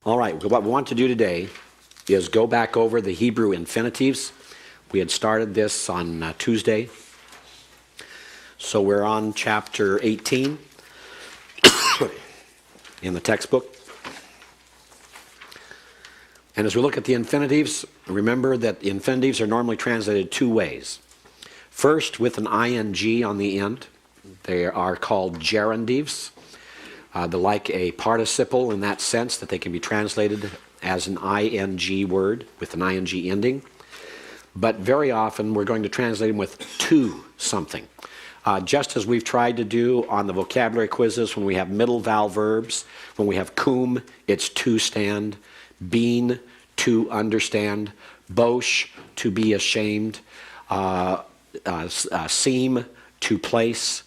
All right, what we want to do today is go back over the Hebrew infinitives. We had started this on Tuesday. So we're on chapter 18 in the textbook. And as we look at the infinitives, remember that the infinitives are normally translated two ways. First, with an ing on the end. They are called gerundives. They're like a participle in that sense that they can be translated as an ing word with an ing ending. But very often we're going to translate them with to something. Just as we've tried to do on the vocabulary quizzes when we have middle vowel verbs. When we have cum, it's to stand. Been, to understand. Bosh, to be ashamed. Seem, to place.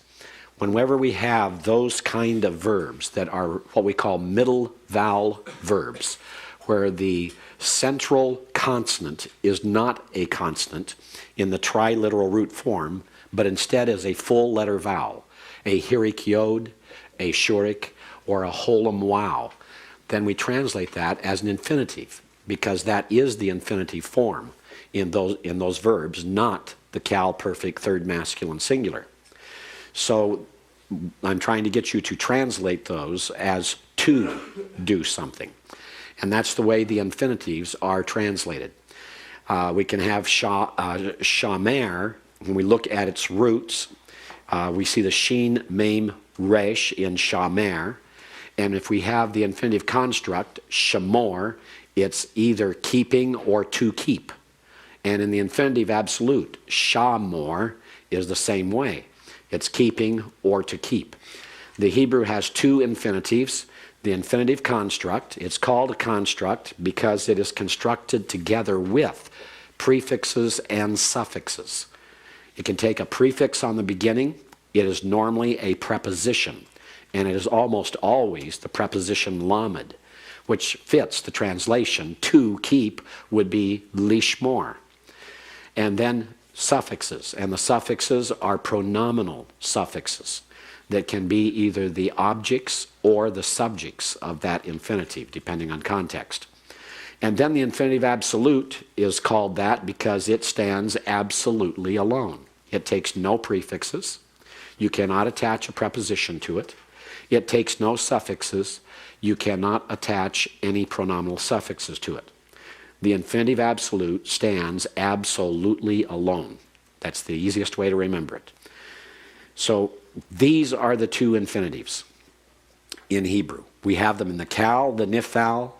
Whenever we have those kind of verbs that are what we call middle vowel verbs, where the central consonant is not a consonant in the triliteral root form, but instead is a full letter vowel, a hirik yod, a shurik, or a holem wow, then we translate that as an infinitive, because that is the infinitive form in those verbs, not the cal perfect third masculine singular. So I'm trying to get you to translate those as to do something. And that's the way the infinitives are translated. We can have shamer. When we look at its roots, we see the sheen, mem, resh in shamer. And if we have the infinitive construct, shamor, it's either keeping or to keep. And in the infinitive absolute, shamor is the same way. It's keeping or to keep. The Hebrew has two infinitives. The infinitive construct, it's called a construct because it is constructed together with prefixes and suffixes. It can take a prefix on the beginning. It is normally a preposition, and it is almost always the preposition lamed, which fits the translation. To keep would be lishmor. And then suffixes, and the suffixes are pronominal suffixes that can be either the objects or the subjects of that infinitive, depending on context. And then the infinitive absolute is called that because it stands absolutely alone. It takes no prefixes. You cannot attach a preposition to it. It takes no suffixes. You cannot attach any pronominal suffixes to it. The infinitive absolute stands absolutely alone. That's the easiest way to remember it. So these are the two infinitives in Hebrew. We have them in the kal, the nifal,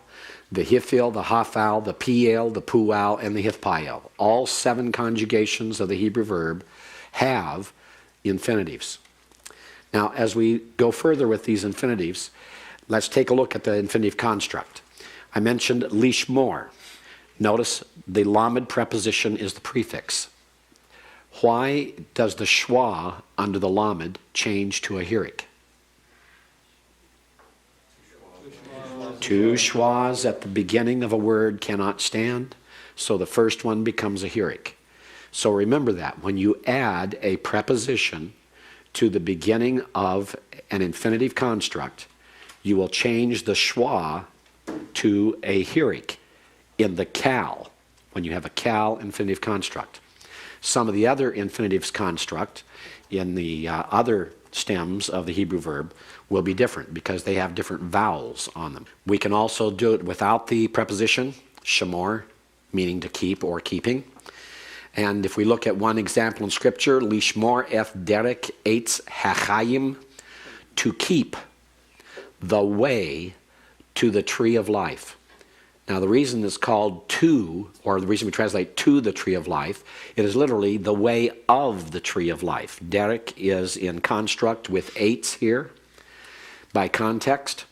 the hifil, the hafal, the piel, the pual, and the hifpael. All 7 conjugations of the Hebrew verb have infinitives. Now, as we go further with these infinitives, let's take a look at the infinitive construct. I mentioned lishmor. Notice the lamed preposition is the prefix. Why does the schwa under the lamed change to a hirik? Two schwas at the beginning of a word cannot stand, so the first one becomes a hirik. So remember that when you add a preposition to the beginning of an infinitive construct, you will change the schwa to a hirik in the kal, when you have a kal infinitive construct. Some of the other infinitives construct in the other stems of the Hebrew verb will be different because they have different vowels on them. We can also do it without the preposition, shamor, meaning to keep or keeping. And if we look at one example in Scripture, lishmor eth derek eitz hachayim, to keep the way to the tree of life. Now the reason it's called to, or the reason we translate to the tree of life, it is literally the way of the tree of life. Derek is in construct with eitz here by context,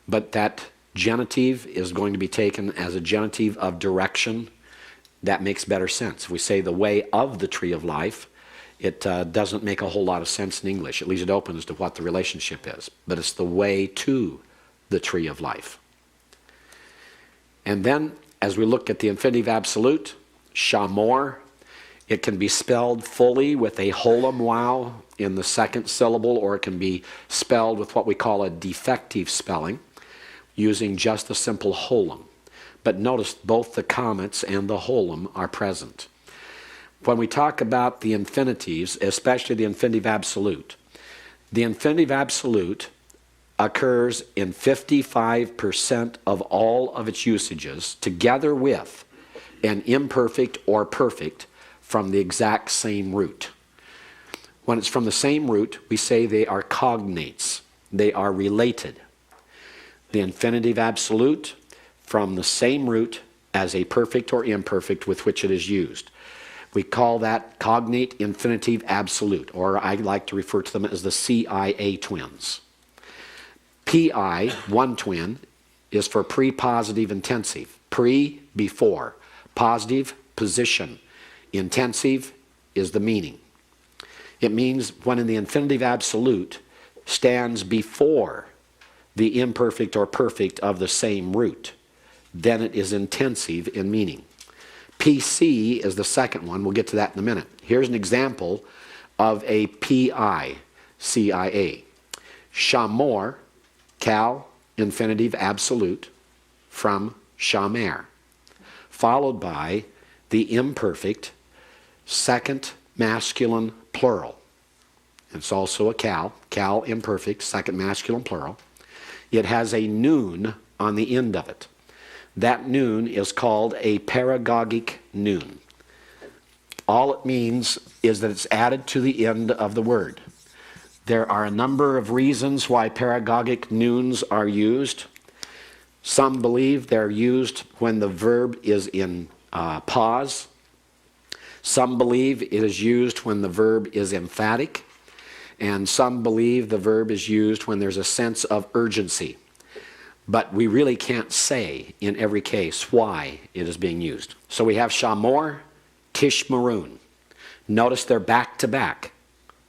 but that genitive is going to be taken as a genitive of direction. That makes better sense. If we say the way of the tree of life, it doesn't make a whole lot of sense in English. At least it opens to what the relationship is. But it's the way to the tree of life. And then, as we look at the infinitive absolute, shamor, it can be spelled fully with a holem wow in the second syllable, or it can be spelled with what we call a defective spelling, using just the simple holum. But notice both the comets and the holum are present. When we talk about the infinitives, especially the infinitive absolute, the infinitive absolute occurs in 55% of all of its usages, together with an imperfect or perfect from the exact same root. When it's from the same root, we say they are cognates. They are related. The infinitive absolute from the same root as a perfect or imperfect with which it is used. We call that cognate infinitive absolute, or I like to refer to them as the CIA twins. PI, one twin, is for pre-positive intensive. Pre, before. Positive, position. Intensive is the meaning. It means when in the infinitive absolute stands before the imperfect or perfect of the same root, then it is intensive in meaning. PC is the second one. We'll get to that in a minute. Here's an example of a PI, CIA. Shamor, cal, infinitive absolute, from shamer, followed by the imperfect second masculine plural. It's also a cal imperfect, second masculine plural. It has a noon on the end of it. That noon is called a paragogic noon. All it means is that it's added to the end of the word. There are a number of reasons why paragogic noons are used. Some believe they're used when the verb is in pause. Some believe it is used when the verb is emphatic. And some believe the verb is used when there's a sense of urgency. But we really can't say in every case why it is being used. So we have Shamor, Tishmaroon. Notice they're back to back.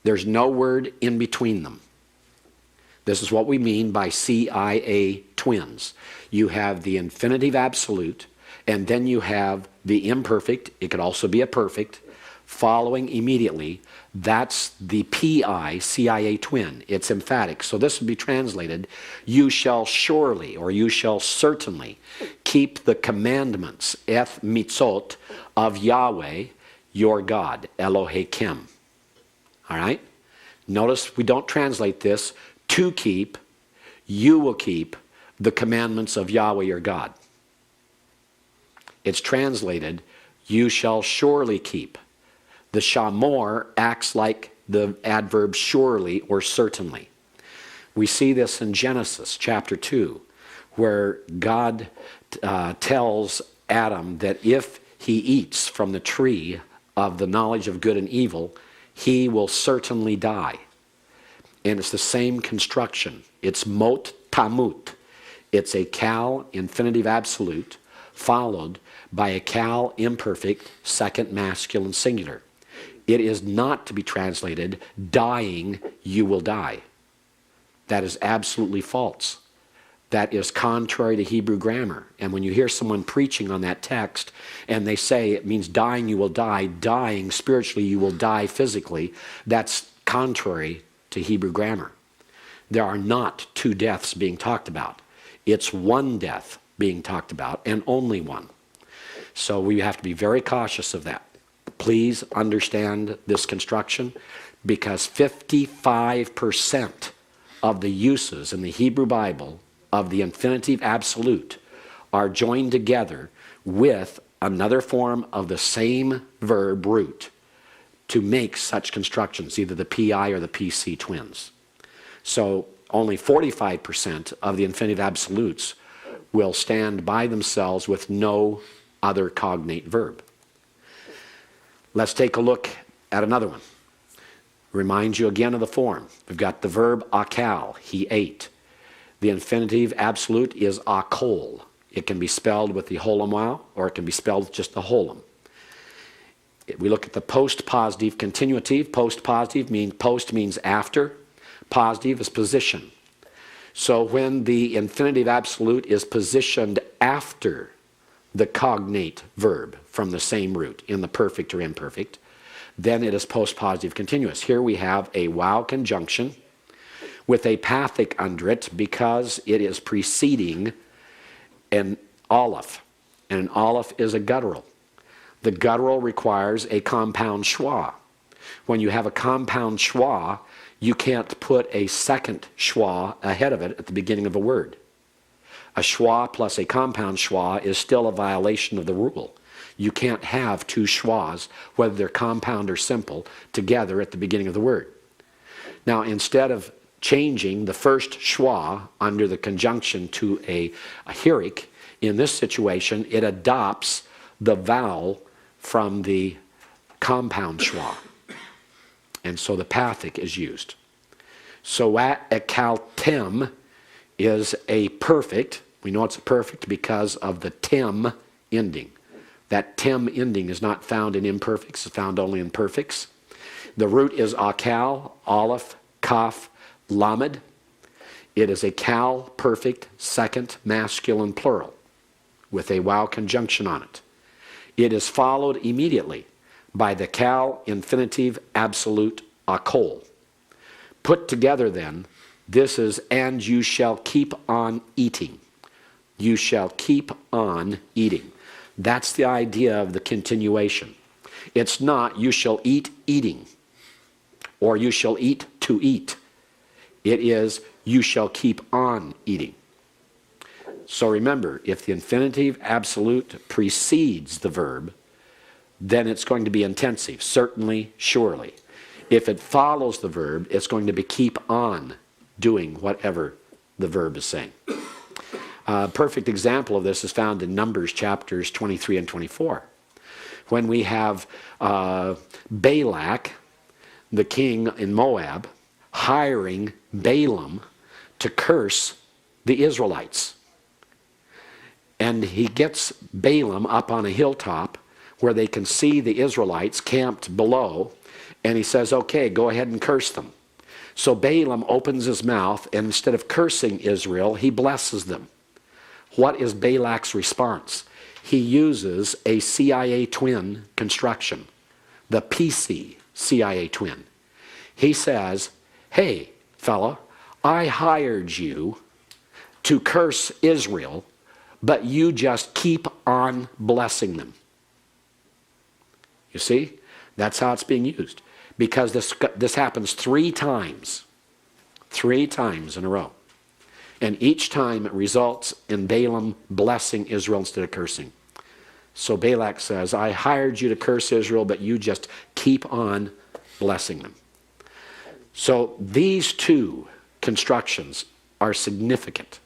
There's no word in between them. This is what we mean by CIA twins. You have the infinitive absolute, and then you have the imperfect, it could also be a perfect, following immediately. That's the PI, CIA twin. It's emphatic. So this would be translated, you shall surely, or you shall certainly, keep the commandments, eth mitzot, of Yahweh, your God, Elohim. All right? Notice we don't translate this to keep, you will keep the commandments of Yahweh, your God. It's translated, you shall surely keep. The shamor acts like the adverb surely or certainly. We see this in Genesis chapter 2, where God tells Adam that if he eats from the tree of the knowledge of good and evil, he will certainly die. And it's the same construction. It's mot tamut. It's a cal infinitive absolute followed by a cal imperfect second masculine singular. It is not to be translated, dying, you will die. That is absolutely false. That is contrary to Hebrew grammar. And when you hear someone preaching on that text and they say it means dying, you will die, dying spiritually, you will die physically, that's contrary to Hebrew grammar. There are not two deaths being talked about. It's one death being talked about, and only one. So we have to be very cautious of that. Please understand this construction, because 55% of the uses in the Hebrew Bible of the infinitive absolute are joined together with another form of the same verb root to make such constructions, either the PI or the PC twins. So only 45% of the infinitive absolutes will stand by themselves with no other cognate verb. Let's take a look at another one. Remind you again of the form. We've got the verb akal, he ate. The infinitive absolute is akol. It can be spelled with the holum wow, or it can be spelled with just the holum. We look at the post-positive continuative. Post-positive means post means after. Positive is position. So when the infinitive absolute is positioned after the cognate verb from the same root in the perfect or imperfect, then it is post-positive continuous. Here we have a wow conjunction. with a pathic under it because it is preceding an aleph. And an aleph is a guttural. The guttural requires a compound schwa. When you have a compound schwa, you can't put a second schwa ahead of it at the beginning of a word. A schwa plus a compound schwa is still a violation of the rule. You can't have two schwas, whether they're compound or simple, together at the beginning of the word. Now, instead of changing the first schwa under the conjunction to a hirik, in this situation, it adopts the vowel from the compound schwa. And so the pathic is used. So ekaltem is a perfect. We know it's a perfect because of the tem ending. That tem ending is not found in imperfects, it's found only in perfects. The root is akal, aleph, kaf, lamed. It is a kal perfect second masculine plural with a wow conjunction on it. It is followed immediately by the kal infinitive absolute akol. Put together then, this is and you shall keep on eating. You shall keep on eating. That's the idea of the continuation. It's not you shall eat eating or you shall eat to eat. It is you shall keep on eating. So remember, if the infinitive absolute precedes the verb, then it's going to be intensive, certainly, surely. If it follows the verb, it's going to be keep on doing whatever the verb is saying. A perfect example of this is found in Numbers chapters 23 and 24. When we have Balak, the king in Moab, hiring Balaam to curse the Israelites. And he gets Balaam up on a hilltop where they can see the Israelites camped below, and he says, okay, go ahead and curse them. So Balaam opens his mouth, and instead of cursing Israel, he blesses them. What is Balak's response? He uses a CIA twin construction, the PC CIA twin. He says, hey, fella, I hired you to curse Israel, but you just keep on blessing them. You see? That's how it's being used. Because this happens 3 times. 3 times in a row. And each time it results in Balaam blessing Israel instead of cursing. So Balak says, I hired you to curse Israel, but you just keep on blessing them. So these 2 constructions are significant.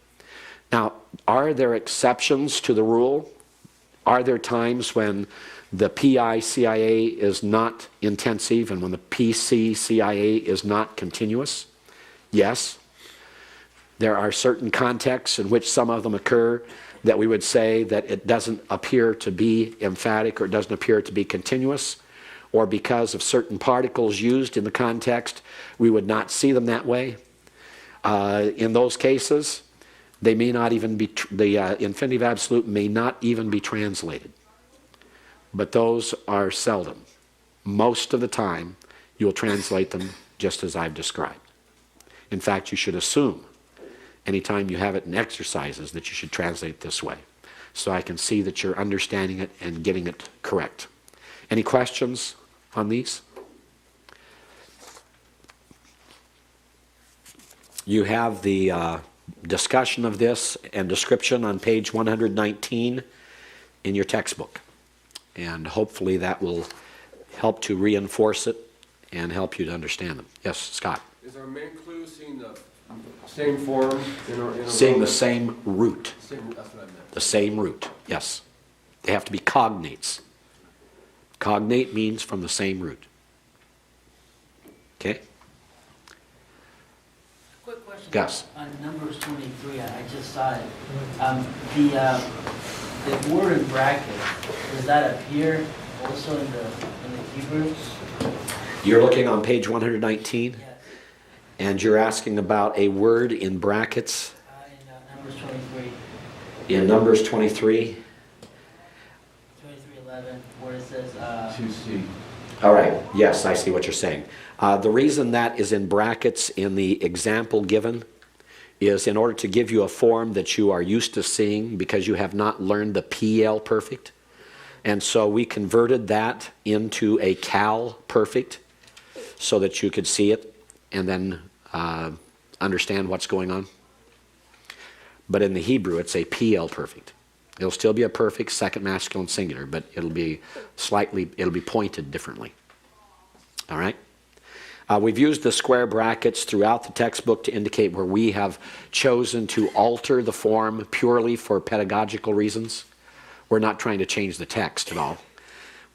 Now, are there exceptions to the rule? Are there times when the PI-CIA is not intensive and when the PC-CIA is not continuous? Yes. There are certain contexts in which some of them occur that we would say that it doesn't appear to be emphatic or it doesn't appear to be continuous, or because of certain particles used in the context, we would not see them that way. In those cases, they may not even be, the infinitive absolute may not even be translated. But those are seldom. Most of the time, you'll translate them just as I've described. In fact, you should assume anytime you have it in exercises that you should translate it this way. So I can see that you're understanding it and getting it correct. Any questions on these? You have the discussion of this and description on page 119 in your textbook. And hopefully that will help to reinforce it and help you to understand them. Yes, Scott? Is our main clue seeing the same form? Seeing the same root. That's what I meant. The same root, yes. They have to be cognates. Cognate means from the same root. Okay? Quick question. Yes. On Numbers 23, I just saw it. The word in brackets, does that appear also in the Hebrew? You're looking on page 119, Yes. and you're asking about a word in brackets In Numbers 23, in Numbers 23. 23:11, where it says, 2C. All right, yes, I see what you're saying. The reason that is in brackets in the example given is in order to give you a form that you are used to seeing because you have not learned the PL perfect. And so we converted that into a Cal perfect so that you could see it and then understand what's going on. But in the Hebrew, it's a PL perfect. It'll still be a perfect second masculine singular, but it'll be pointed differently. All right? We've used the square brackets throughout the textbook to indicate where we have chosen to alter the form purely for pedagogical reasons. We're not trying to change the text at all.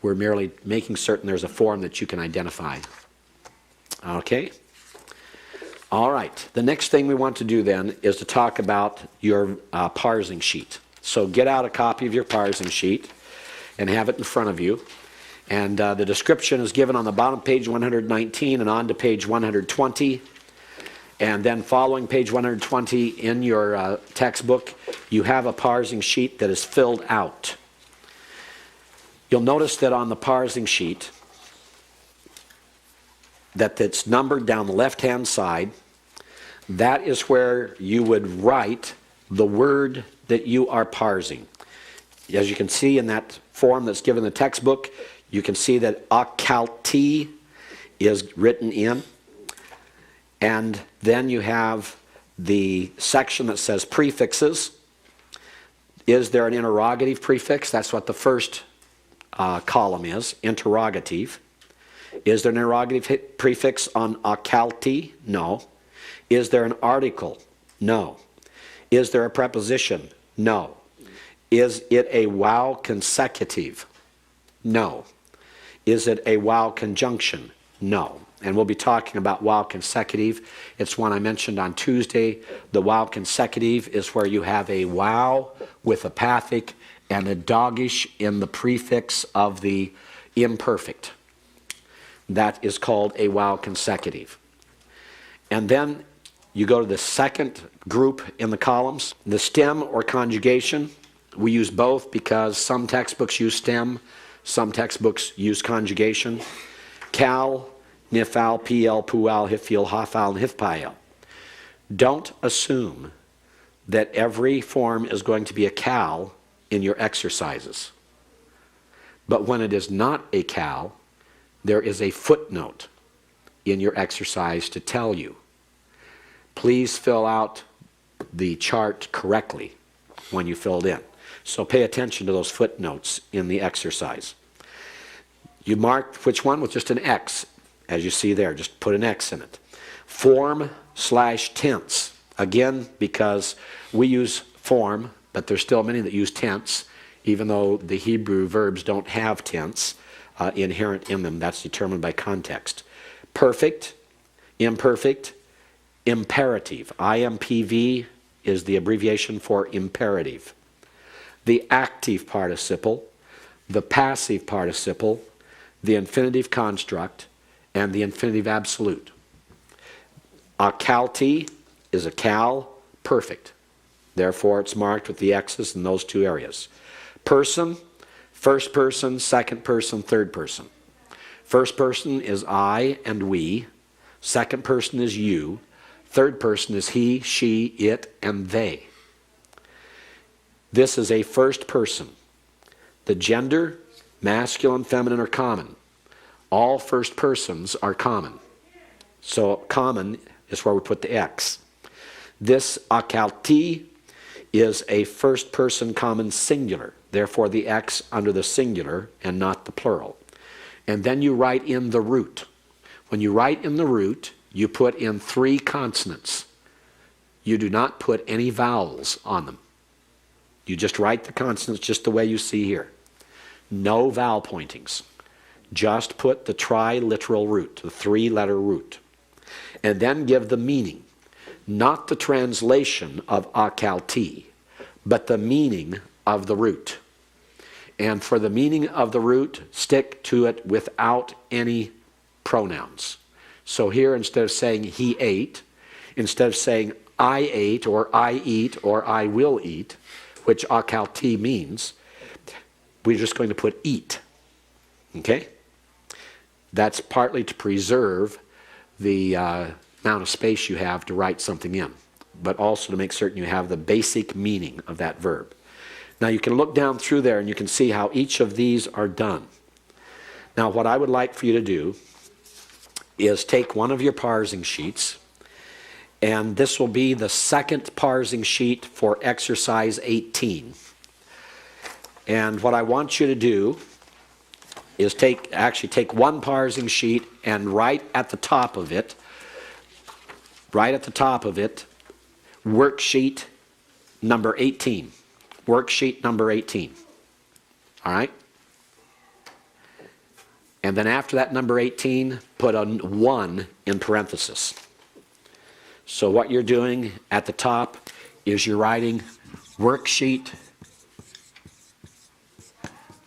We're merely making certain there's a form that you can identify. Okay? All right. The next thing we want to do then is to talk about your parsing sheet. So get out a copy of your parsing sheet and have it in front of you. And the description is given on the bottom of page 119 and on to page 120. And then following page 120 in your textbook, you have a parsing sheet that is filled out. You'll notice that on the parsing sheet, that it's numbered down the left-hand side. That is where you would write the word that you are parsing. As you can see in that form that's given in the textbook, you can see that akalti is written in. And then you have the section that says prefixes. Is there an interrogative prefix? That's what the first column is, interrogative. Is there an interrogative prefix on akalti? No. Is there an article? No. Is there a preposition? No. Is it a wow consecutive? No. Is it a wow conjunction? No. And we'll be talking about wow consecutive. It's one I mentioned on Tuesday. The wow consecutive is where you have a wow with a pathic and a dogish in the prefix of the imperfect. That is called a wow consecutive. And then you go to the second group in the columns, the stem or conjugation. We use both because some textbooks use stem, some textbooks use conjugation. Cal, nifal, pl, pual, hifil, hafal, and hifpael. Don't assume that every form is going to be a cal in your exercises. But when it is not a cal, there is a footnote in your exercise to tell you. Please fill out the chart correctly when you fill it in. So pay attention to those footnotes in the exercise. You mark which one with just an X, as you see there. Just put an X in it. Form/tense. Again, because we use form, but there's still many that use tense, even though the Hebrew verbs don't have tense inherent in them. That's determined by context. Perfect, imperfect, imperative. IMPV is the abbreviation for imperative. The active participle, the passive participle, the infinitive construct, and the infinitive absolute. Akalti is a cal perfect. Therefore, it's marked with the X's in those two areas. Person, first person, second person, third person. First person is I and we. Second person is you. Third person is he, she, it, and they. This is a first person. The gender, masculine, feminine, are common. All first persons are common. So common is where we put the X. This akalti is a first person common singular. Therefore the X under the singular and not the plural. And then you write in the root. When you write in the root, you put in 3 consonants. You do not put any vowels on them. You just write the consonants just the way you see here. No vowel pointings. Just put the triliteral root, the 3-letter root. And then give the meaning. Not the translation of akalti, but the meaning of the root. And for the meaning of the root, stick to it without any pronouns. So here, instead of saying he ate, instead of saying I ate or I eat or I will eat, which akalti means, we're just going to put eat. Okay? That's partly to preserve the amount of space you have to write something in, but also to make certain you have the basic meaning of that verb. Now you can look down through there and you can see how each of these are done. Now what I would like for you to do is take one of your parsing sheets, and this will be the second parsing sheet for exercise 18. And what I want you to do is take one parsing sheet and right at the top of it, worksheet number 18. Worksheet number 18. All right? And then after that number 18, put a 1 in parenthesis. So what you're doing at the top is you're writing worksheet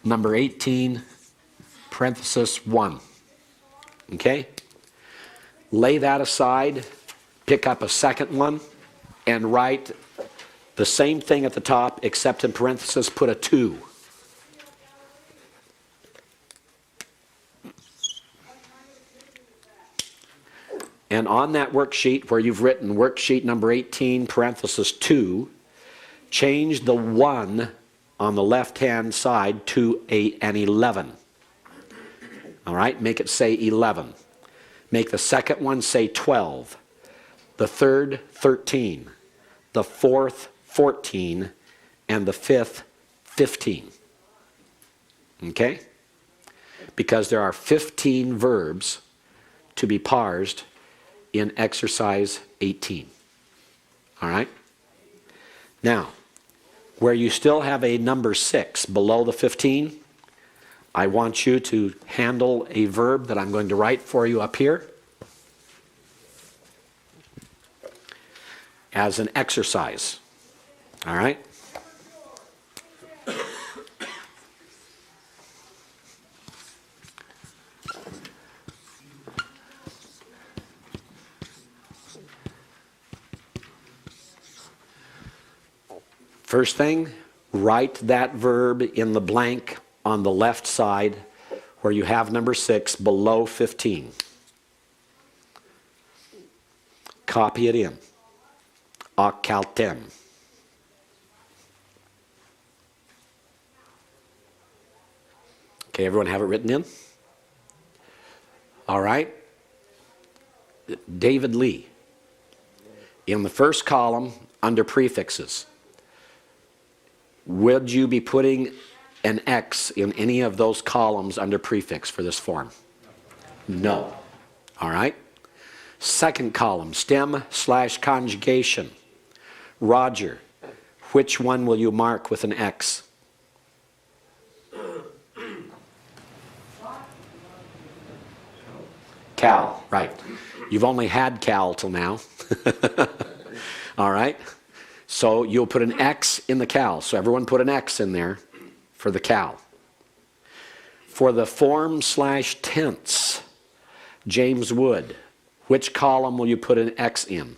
number 18, parenthesis 1. Okay? Lay that aside, pick up a second one, and write the same thing at the top, except in parenthesis, put a 2. And on that worksheet where you've written worksheet number 18, parenthesis 2, change the 1 on the left-hand side to an 11. All right, make it say 11. Make the second one say 12. The third, 13. The fourth, 14. And the fifth, 15. Okay? Because there are 15 verbs to be parsed in exercise 18. All right? Now, where you still have a number 6 below the 15, I want you to handle a verb that I'm going to write for you up here as an exercise. All right? First thing, write that verb in the blank on the left side where you have number 6 below 15. Copy it in. Akaltem. Okay, everyone have it written in? All right. David Lee. In the first column, under prefixes, would you be putting an X in any of those columns under prefix for this form? No. All right. Second column, stem/conjugation. Roger, which one will you mark with an X? Cal, right. You've only had Cal till now. All right. So you'll put an X in the cal. So everyone put an X in there for the cal. For the form/tense, James Wood, which column will you put an X in?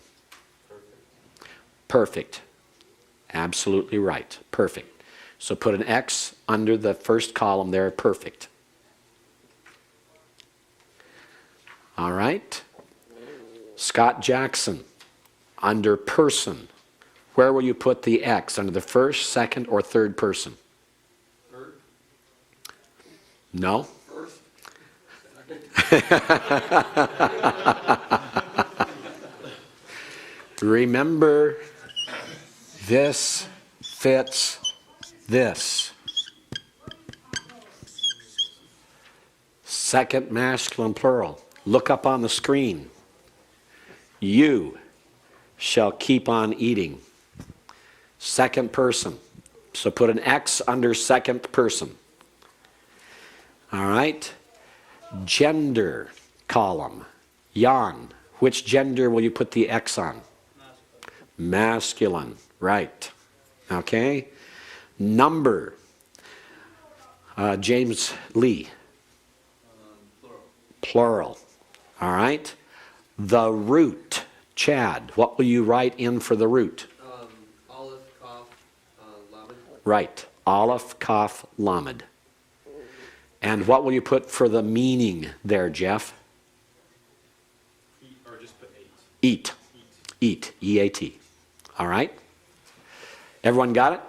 Perfect. Absolutely right. Perfect. So put an X under the first column there. Perfect. All right. Scott Jackson, under person, where will you put the X? Under the first, second, or third person? Third. No? First. Remember, this fits this. Second masculine plural. Look up on the screen. You shall keep on eating. Second person. So put an X under second person. All right. Gender column. Jan. Which gender will you put the X on? Masculine. Right. Okay. Number. James Lee. Plural. All right. The root. Chad. What will you write in for the root? Aleph, Kaf, Lamed. Right. Aleph, Kaf, Lamed. And what will you put for the meaning there, Jeff? Feet. Eat. Eat. E-A-T. All right? Everyone got it?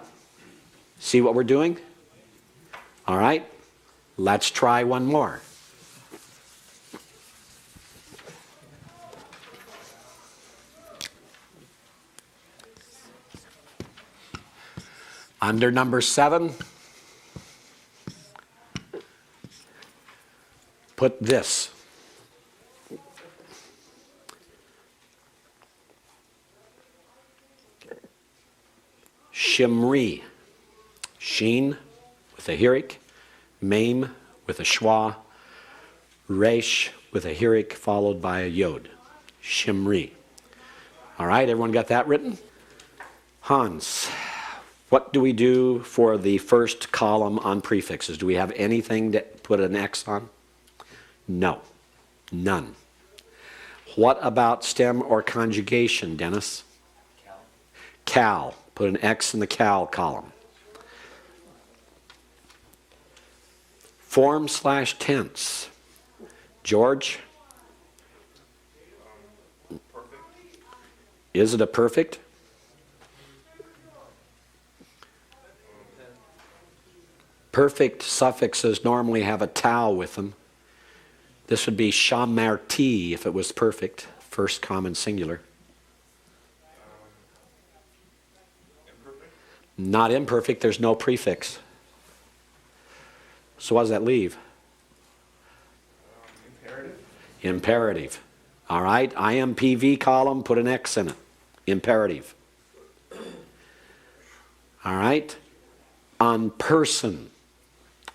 See what we're doing? All right? Let's try one more. Under number 7, put this. Shimri. Sheen with a hirik, Maim with a schwa, Resh with a hirik followed by a yod. Shimri. All right, everyone got that written? Hans, what do we do for the first column on prefixes? Do we have anything to put an X on? No, none. What about stem or conjugation, Dennis? Cal. Put an X in the cal column. Form/tense. George? Perfect. Is it a perfect? Perfect suffixes normally have a tau with them. This would be shamarti if it was perfect, first common singular. Imperfect. Not imperfect, there's no prefix. So what does that leave? Imperative. Imperative. All right, IMPV column, put an X in it. Imperative. All right, on person.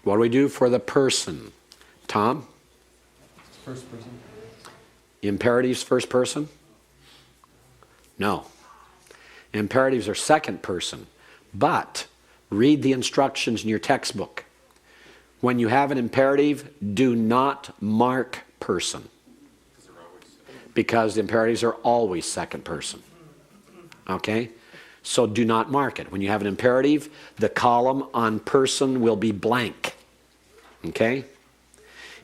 What do we do for the person? Tom? First person. Imperatives first person? No. Imperatives are second person. But read the instructions in your textbook. When you have an imperative, do not mark person. Because the imperatives are always second person. Okay? So do not mark it. When you have an imperative, the column on person will be blank. Okay?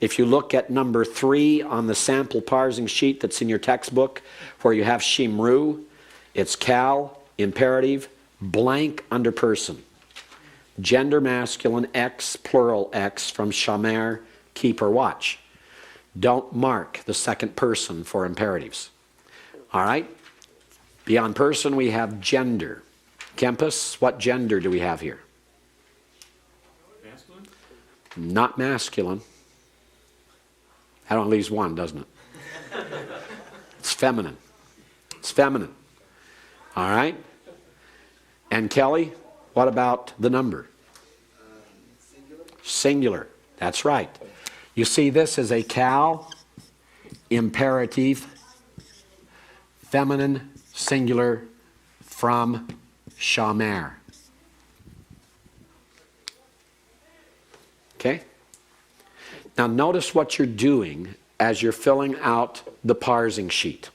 If you look at number 3 on the sample parsing sheet that's in your textbook, where you have shimru, it's cal, imperative, blank under person. Gender masculine, X, plural X, from shamer, keep or watch. Don't mark the second person for imperatives. All right? Beyond person, we have gender. Kempis, what gender do we have here? Masculine. Not masculine. That only leaves one, doesn't it? It's feminine. It's feminine. All right? And Kelly, what about the number? Singular? Singular. That's right. You see this as a cal, imperative, feminine, singular, from shamer. Okay? Now notice what you're doing as you're filling out the parsing sheet.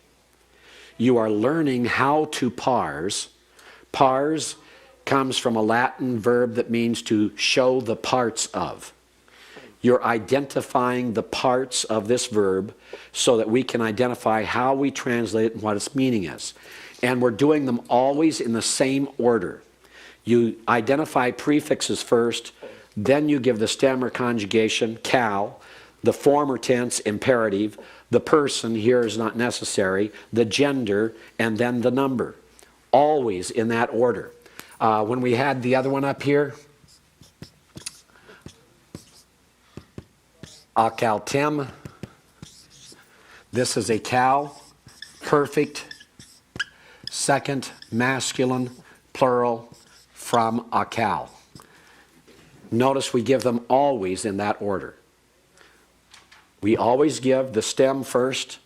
You are learning how to parse. Parse comes from a Latin verb that means to show the parts of. You're identifying the parts of this verb so that we can identify how we translate it and what its meaning is. And we're doing them always in the same order. You identify prefixes first, then you give the stem or conjugation, cal, the form or tense, imperative, the person, here is not necessary, the gender, and then the number. Always in that order. When we had the other one up here, akaltem, this is a cal, perfect, second, masculine, plural, from akal. Notice we give them always in that order. We always give the stem first,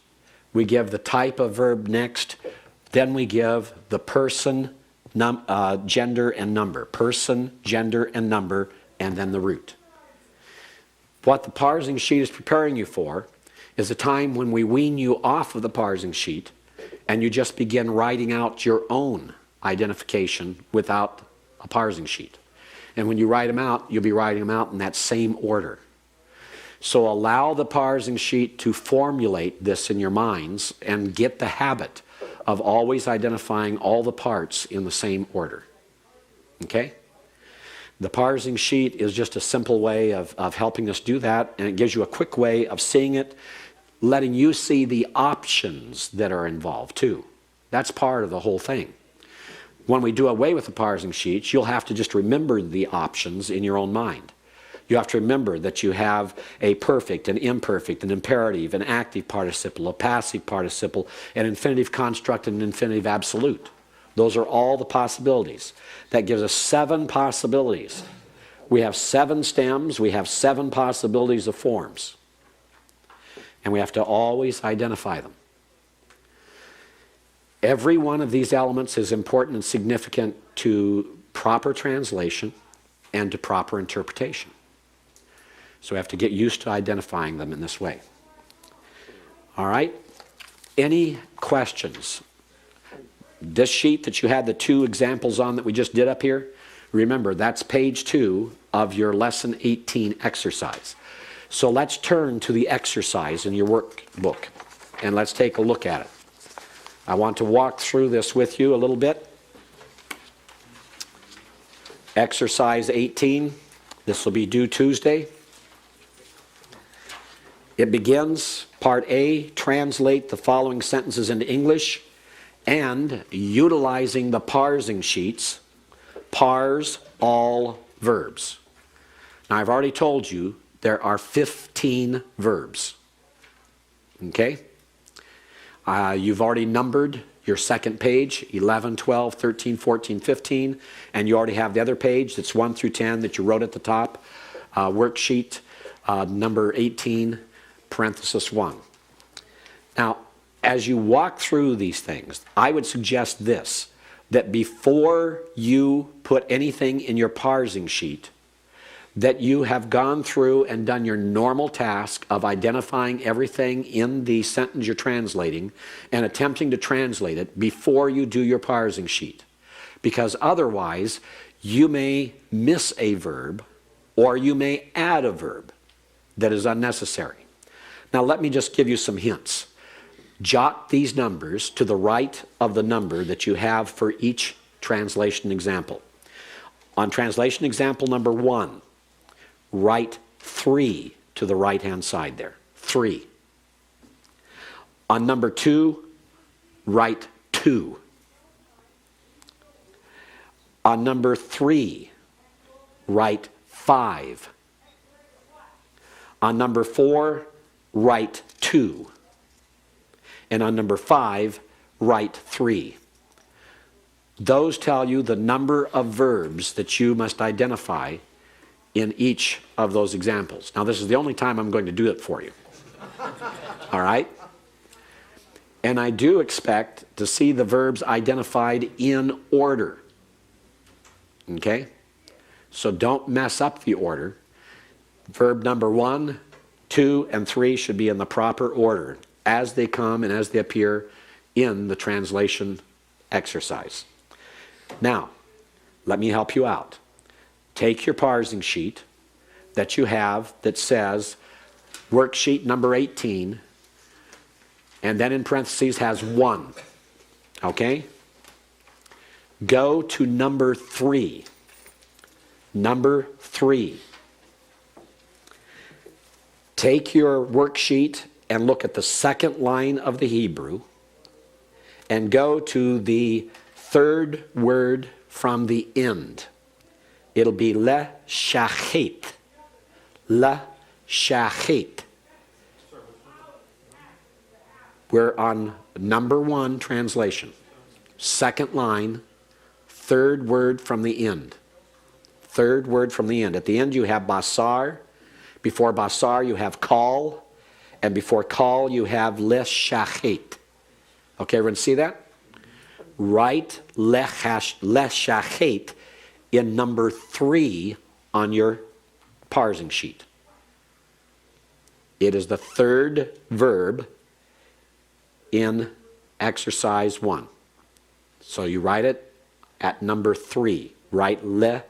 we give the type of verb next, then we give the person, gender, and number. Person, gender, and number, and then the root. What the parsing sheet is preparing you for is a time when we wean you off of the parsing sheet and you just begin writing out your own identification without a parsing sheet. And when you write them out, you'll be writing them out in that same order. So allow the parsing sheet to formulate this in your minds and get the habit of always identifying all the parts in the same order. Okay? The parsing sheet is just a simple way of helping us do that, and it gives you a quick way of seeing it, letting you see the options that are involved too. That's part of the whole thing. When we do away with the parsing sheets, you'll have to just remember the options in your own mind. You have to remember that you have a perfect, an imperfect, an imperative, an active participle, a passive participle, an infinitive construct, and an infinitive absolute. Those are all the possibilities. That gives us 7 possibilities. We have 7 stems, we have 7 possibilities of forms. And we have to always identify them. Every one of these elements is important and significant to proper translation and to proper interpretation. So we have to get used to identifying them in this way. All right? Any questions? This sheet that you had the 2 examples on that we just did up here, remember that's page 2 of your lesson 18 exercise. So let's turn to the exercise in your workbook and let's take a look at it. I want to walk through this with you a little bit. Exercise 18. This will be due Tuesday. It begins, part A, translate the following sentences into English and utilizing the parsing sheets, parse all verbs. Now I've already told you there are 15 verbs. Okay? You've already numbered your second page, 11, 12, 13, 14, 15, and you already have the other page that's 1 through 10 that you wrote at the top, worksheet number 18, parenthesis 1. Now, as you walk through these things, I would suggest this, that before you put anything in your parsing sheet, that you have gone through and done your normal task of identifying everything in the sentence you're translating and attempting to translate it before you do your parsing sheet. Because otherwise, you may miss a verb or you may add a verb that is unnecessary. Now let me just give you some hints. Jot these numbers to the right of the number that you have for each translation example. On translation example number 1, write 3 to the right-hand side there. 3. On number 2, write 2. On number 3, write 5. On number 4, write 2. And on number 5, write 3. Those tell you the number of verbs that you must identify in each of those examples. Now this is the only time I'm going to do it for you. All right? And I do expect to see the verbs identified in order. Okay? So don't mess up the order. Verb number 1, 2, and 3 should be in the proper order as they come and as they appear in the translation exercise. Now, let me help you out. Take your parsing sheet that you have that says worksheet number 18 and then in parentheses has 1. Okay? Go to number 3. Number 3. Take your worksheet and look at the second line of the Hebrew and go to the third word from the end. It'll be le shachet. Le shachet. We're on number 1 translation. Second line, third word from the end. Third word from the end. At the end you have basar. Before basar you have kal. And before kal you have le shachet. Okay, everyone see that? Write le shachet in number 3 on your parsing sheet. It is the third verb in exercise 1. So you write it at number 3. Write le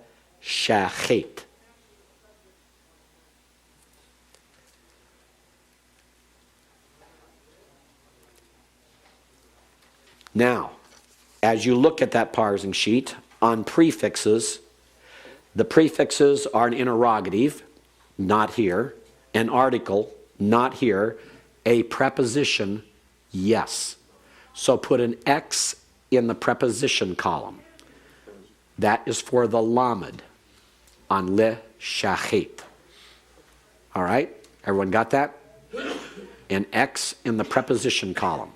shachet. Now, as you look at that parsing sheet, on prefixes, the prefixes are an interrogative, not here, an article, not here, a preposition, yes. So put an X in the preposition column. That is for the lamed on le shachit. All right? Everyone got that? An X in the preposition column.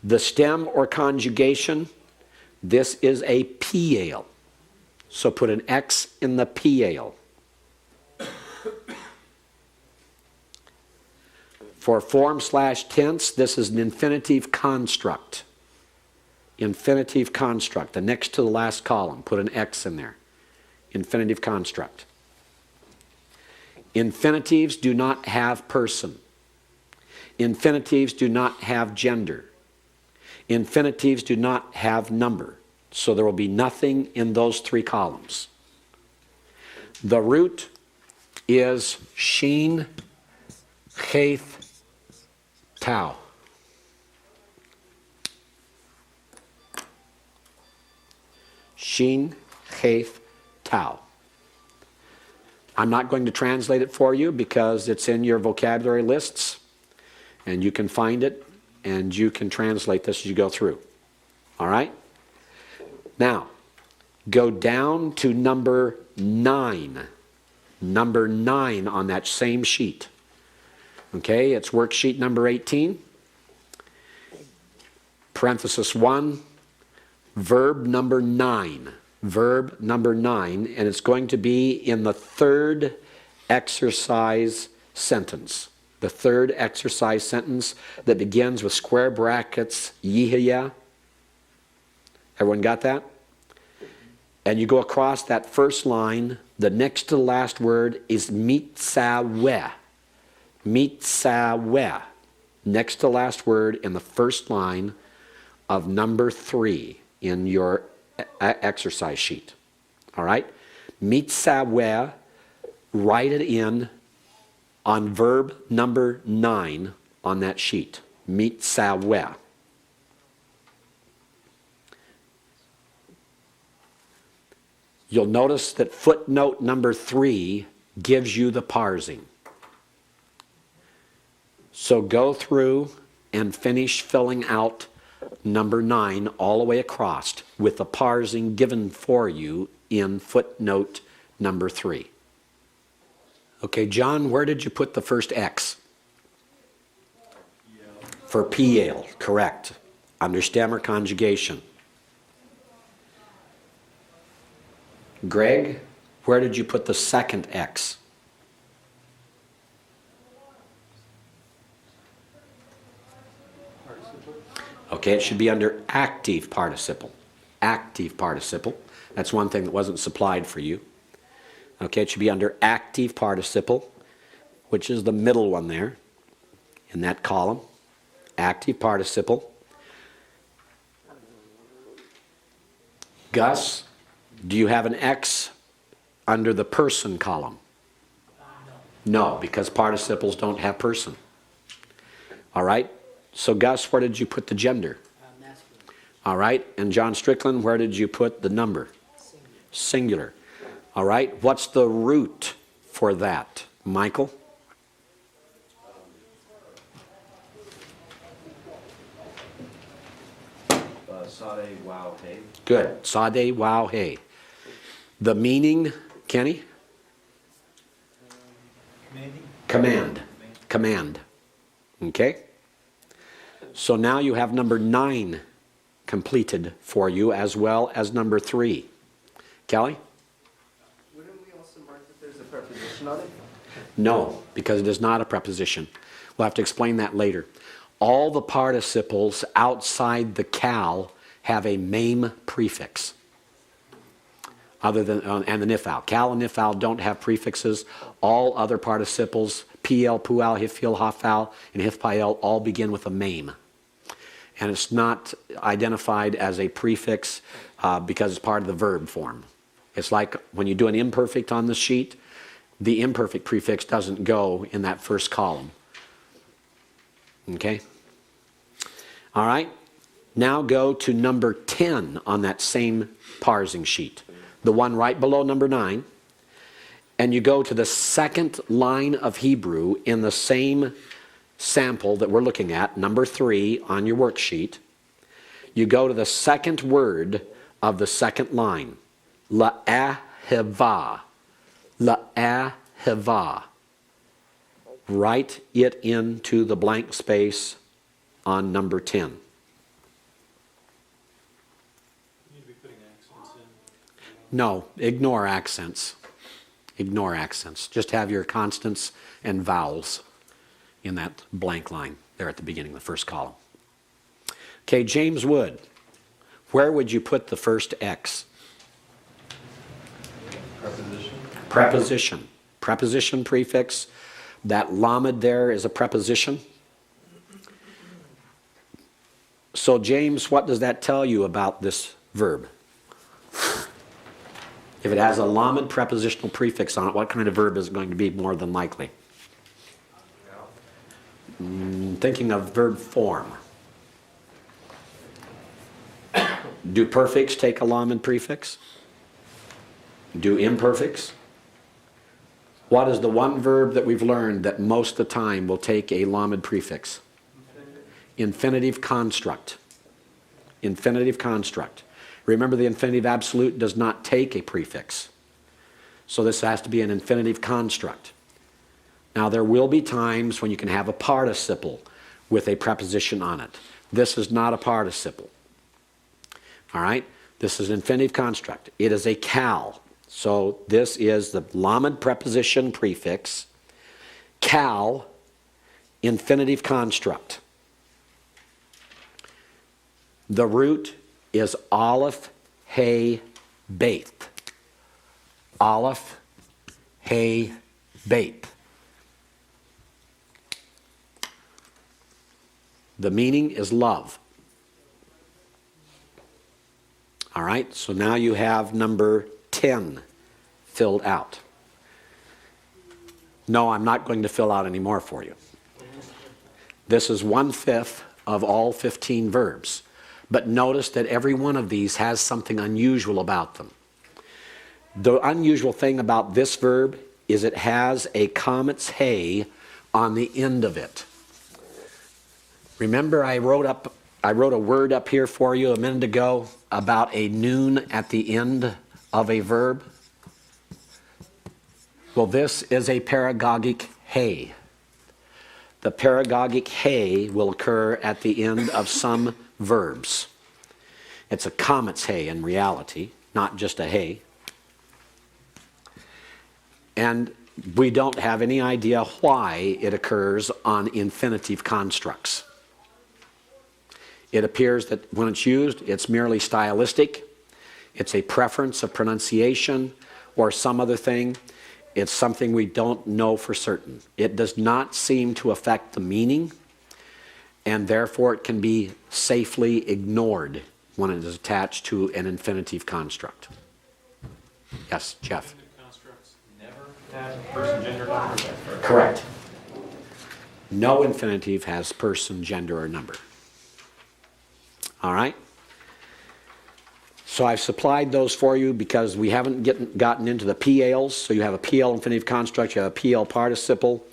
The stem or conjugation, this is a piale. So put an X in the piale. For form/tense, this is an infinitive construct. Infinitive construct, the next to the last column, put an X in there. Infinitive construct. Infinitives do not have person. Infinitives do not have gender. Infinitives do not have number. So there will be nothing in those three columns. The root is shin, cheth, tau. Shin, cheth, tau. I'm not going to translate it for you because it's in your vocabulary lists and you can find it and you can translate this as you go through. All right? Now, go down to number 9. Number 9 on that same sheet. Okay, it's worksheet number 18. Parenthesis 1, verb number 9. Verb number 9, and it's going to be in the third exercise sentence. The third exercise sentence that begins with square brackets, yihya. Everyone got that? And you go across that first line, the next to the last word is mitzaweh. Mitzaweh. Next to the last word in the first line of number 3 in your exercise sheet. All right? Mitzaweh, write it in on verb number 9 on that sheet. Mitzaweh. You'll notice that footnote number 3 gives you the parsing. So go through and finish filling out number 9 all the way across with the parsing given for you in footnote number 3. Okay, John, where did you put the first X? For piale, correct. Under stem or conjugation. Greg, where did you put the second X? Okay, it should be under active participle. Active participle. That's one thing that wasn't supplied for you. Okay, it should be under active participle, which is the middle one there in that column. Active participle. Gus, do you have an X under the person column? No, because participles don't have person. All right? So Gus, where did you put the gender? Masculine. All right. And John Strickland, where did you put the number? Singular. All right. What's the root for that? Michael? Sade, wow, hey. Good. Sade, wow, hey. The meaning, Kenny? Command. Command. Okay? So now you have number 9 completed for you as well as number 3. Kelly? Wouldn't we also mark that there's a preposition on it? No, because it is not a preposition. We'll have to explain that later. All the participles outside the cal have a mame prefix. Other than, and the nifal. Cal and nifal don't have prefixes. All other participles, pl, pual, hifil, hafal, and hifpael all begin with a mame. And it's not identified as a prefix because it's part of the verb form. It's like when you do an imperfect on the sheet, the imperfect prefix doesn't go in that first column. Okay? All right? Now go to number 10 on that same parsing sheet, the one right below number 9, and you go to the second line of Hebrew in the same sample that we're looking at, number 3 on your worksheet. You go to the second word of the second line, la'aheva, la'aheva. Write it into the blank space on number 10. No, ignore accents. Ignore accents. Just have your consonants and vowels in that blank line there at the beginning, the first column. Okay, James Wood, where would you put the first X? Preposition. Preposition. Preposition prefix. That lamed there is a preposition. So James, what does that tell you about this verb? If it has a lamed prepositional prefix on it, what kind of verb is it going to be more than likely? Thinking of verb form. Do perfects take a lamed prefix? Do imperfects? What is the one verb that we've learned that most of the time will take a lamed prefix? Infinitive construct. Infinitive construct. Remember, the infinitive absolute does not take a prefix. So this has to be an infinitive construct. Now, there will be times when you can have a participle with a preposition on it. This is not a participle. All right? This is an infinitive construct. It is a cal. So this is the lamed preposition prefix, cal, infinitive construct. The root is aleph, hey, beit. Aleph, hey, beit. The meaning is love. All right, so now you have number 10 filled out. No, I'm not going to fill out any more for you. This is 1/5 of all 15 verbs. But notice that every one of these has something unusual about them. The unusual thing about this verb is it has a comet's hay on the end of it. Remember I wrote a word up here for you a minute ago about a noon at the end of a verb? Well, this is a paragogic hay. The paragogic hay will occur at the end of some verbs. It's a comet's hay in reality, not just a hay. And we don't have any idea why it occurs on infinitive constructs. It appears that when it's used, it's merely stylistic. It's a preference of pronunciation or some other thing. It's something we don't know for certain. It does not seem to affect the meaning, and therefore it can be safely ignored when it is attached to an infinitive construct. Yes, Jeff? Constructs never have person, gender, number. Correct. No infinitive has person, gender, or number. All right? So I've supplied those for you because we haven't gotten into the PLs. So you have a PL infinitive construct, you have a PL participle.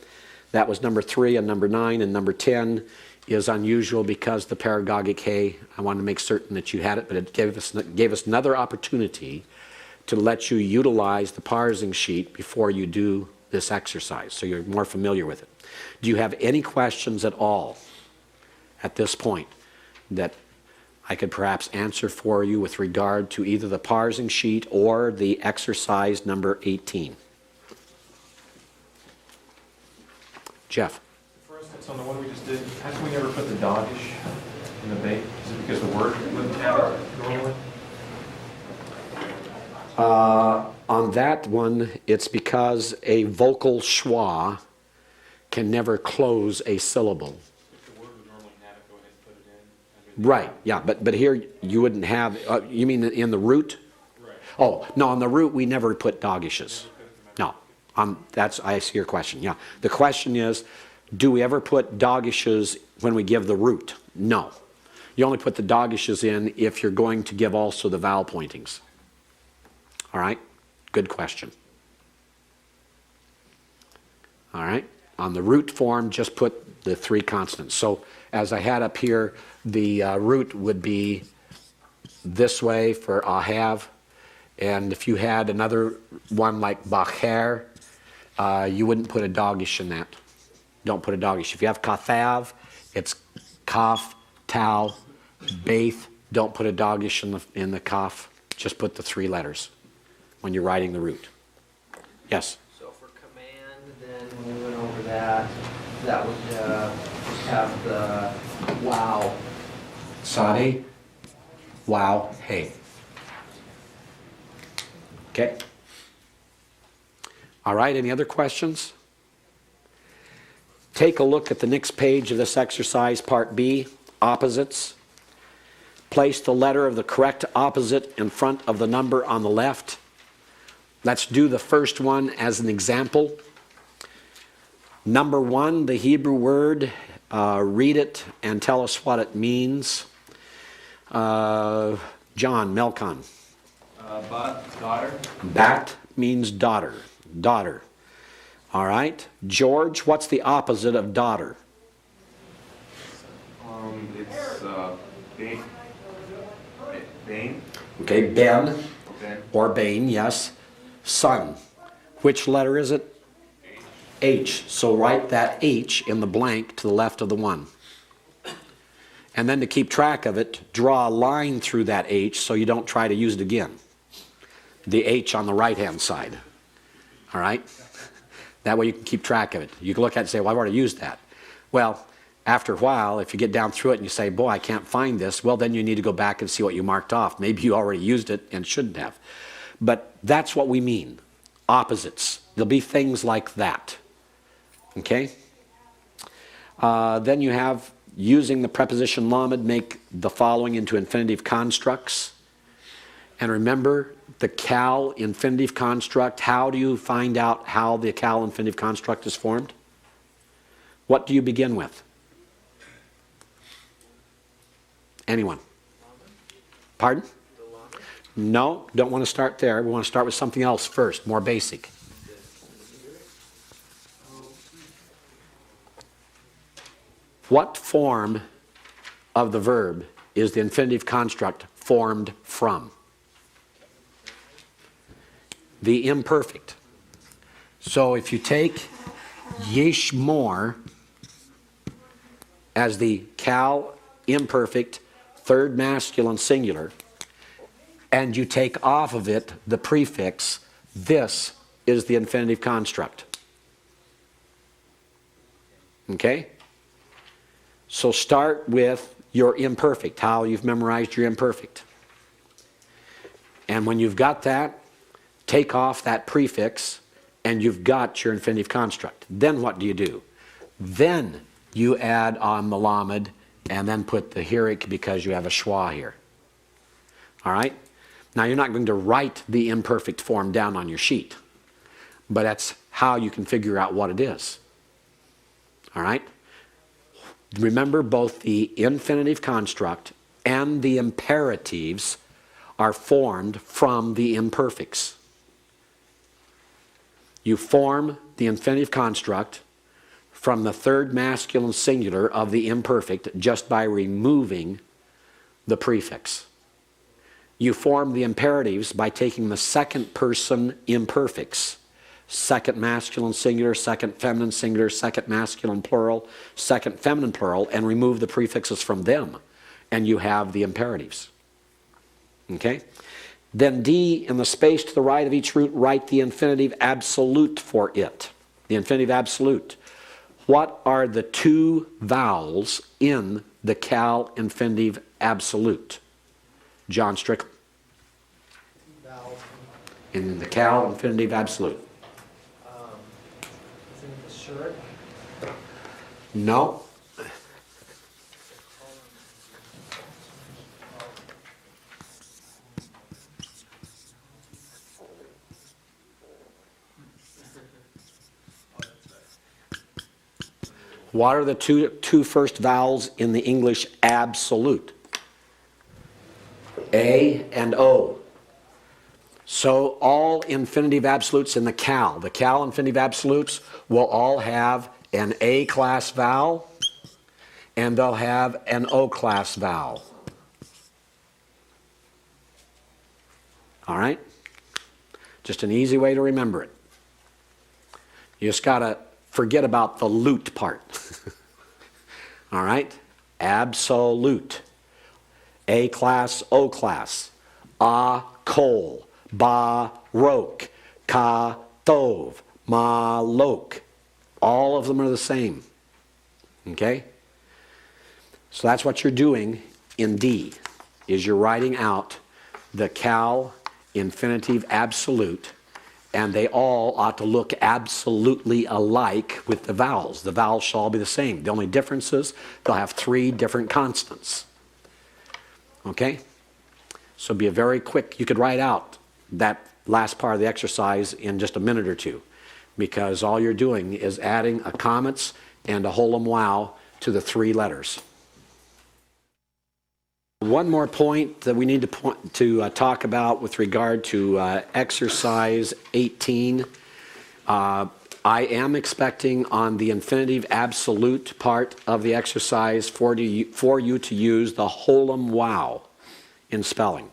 That was number 3 and number 9, and number 10 is unusual because the paragogic hay. I wanted to make certain that you had it, but it gave us another opportunity to let you utilize the parsing sheet before you do this exercise, so you're more familiar with it. Do you have any questions at all at this point that I could perhaps answer for you with regard to either the parsing sheet or the exercise number 18? Jeff? For instance, on the one we just did, how come we never put the doggish in the bait? Is it because the word wouldn't have it normally? On that one, it's because a vocal schwa can never close a syllable. If the word would normally have it, go ahead and put it in. Right, yeah, but here you wouldn't have, you mean in the root? Right. Oh, no, on the root we never put doggishes. No, I see your question, yeah. The question is, do we ever put doggishes when we give the root? No. You only put the dogishes in if you're going to give also the vowel pointings. All right? Good question. All right? On the root form, just put the 3 consonants. So as I had up here, the root would be this way for ahav. And if you had another one like bacher, you wouldn't put a dogish in that. Don't put a dogish. If you have kathav, it's kaf, tau, baith. Don't put a dogish in the kaf. Just put the 3 letters when you're writing the root. Yes? So for command, then when we went over that, that would just have the wow. Sadi, wow, hey. Okay. All right, any other questions? Take a look at the next page of this exercise, Part B, opposites. Place the letter of the correct opposite in front of the number on the left. Let's do the first one as an example. Number 1, the Hebrew word, read it and tell us what it means. John, Melkon. Bat, daughter. Bat means daughter. Daughter. All right. George, what's the opposite of daughter? It's Bane. Bane. Okay, Ben Okay. or Bane, yes. Son. Which letter is it? H. So write that H in the blank to the left of the 1. And then to keep track of it, draw a line through that H so you don't try to use it again. The H on the right-hand side. All right? That way you can keep track of it. You can look at it and say, well, I've already used that. Well, after a while, if you get down through it and you say, boy, I can't find this, well, then you need to go back and see what you marked off. Maybe you already used it and shouldn't have. But that's what we mean. Opposites. There'll be things like that. Okay? Then you have, using the preposition lamed, make the following into infinitive constructs. And remember, the cal infinitive construct, how do you find out how the cal infinitive construct is formed? What do you begin with? Anyone? Pardon? No, don't want to start there. We want to start with something else first, more basic. What form of the verb is the infinitive construct formed from? The imperfect. So if you take yishmor as the cal imperfect third masculine singular, and you take off of it the prefix, this is the infinitive construct. Okay? So start with your imperfect, how you've memorized your imperfect. And when you've got that, take off that prefix, and you've got your infinitive construct. Then what do? Then you add on the lamed, and then put the hirik because you have a schwa here. All right? Now you're not going to write the imperfect form down on your sheet, but that's how you can figure out what it is. All right? Remember, both the infinitive construct and the imperatives are formed from the imperfects. You form the infinitive construct from the third masculine singular of the imperfect just by removing the prefix. You form the imperatives by taking the second person imperfects. Second masculine singular, second feminine singular, second masculine plural, second feminine plural, and remove the prefixes from them. And you have the imperatives. Okay? Then D, in the space to the right of each root, write the infinitive absolute for it. The infinitive absolute. What are the 2 vowels in the cal infinitive absolute? John Strickland. Vowels. In the cal infinitive absolute. Isn't it the shirt? No. What are the two first vowels in the English absolute? A and O. So all infinitive absolutes in the cal infinitive absolutes will all have an A-class vowel, and they'll have an O-class vowel. All right? Just an easy way to remember it. You just got to forget about the lute part. All right? Absolute. A-class, O-class. A, coal. Ba, roke. Ka, thove. Ma, loke. All of them are the same. Okay? So that's what you're doing in D, is you're writing out the cal infinitive absolute, and they all ought to look absolutely alike with the vowels. The vowels shall all be the same. The only difference is they'll have 3 different consonants. Okay? So be a very quick, you could write out that last part of the exercise in just a minute or two, because all you're doing is adding a comets and a holum wow to the 3 letters. One more point that we need to talk about with regard to exercise 18. I am expecting on the infinitive absolute part of the exercise for you to use the holum wow in spelling.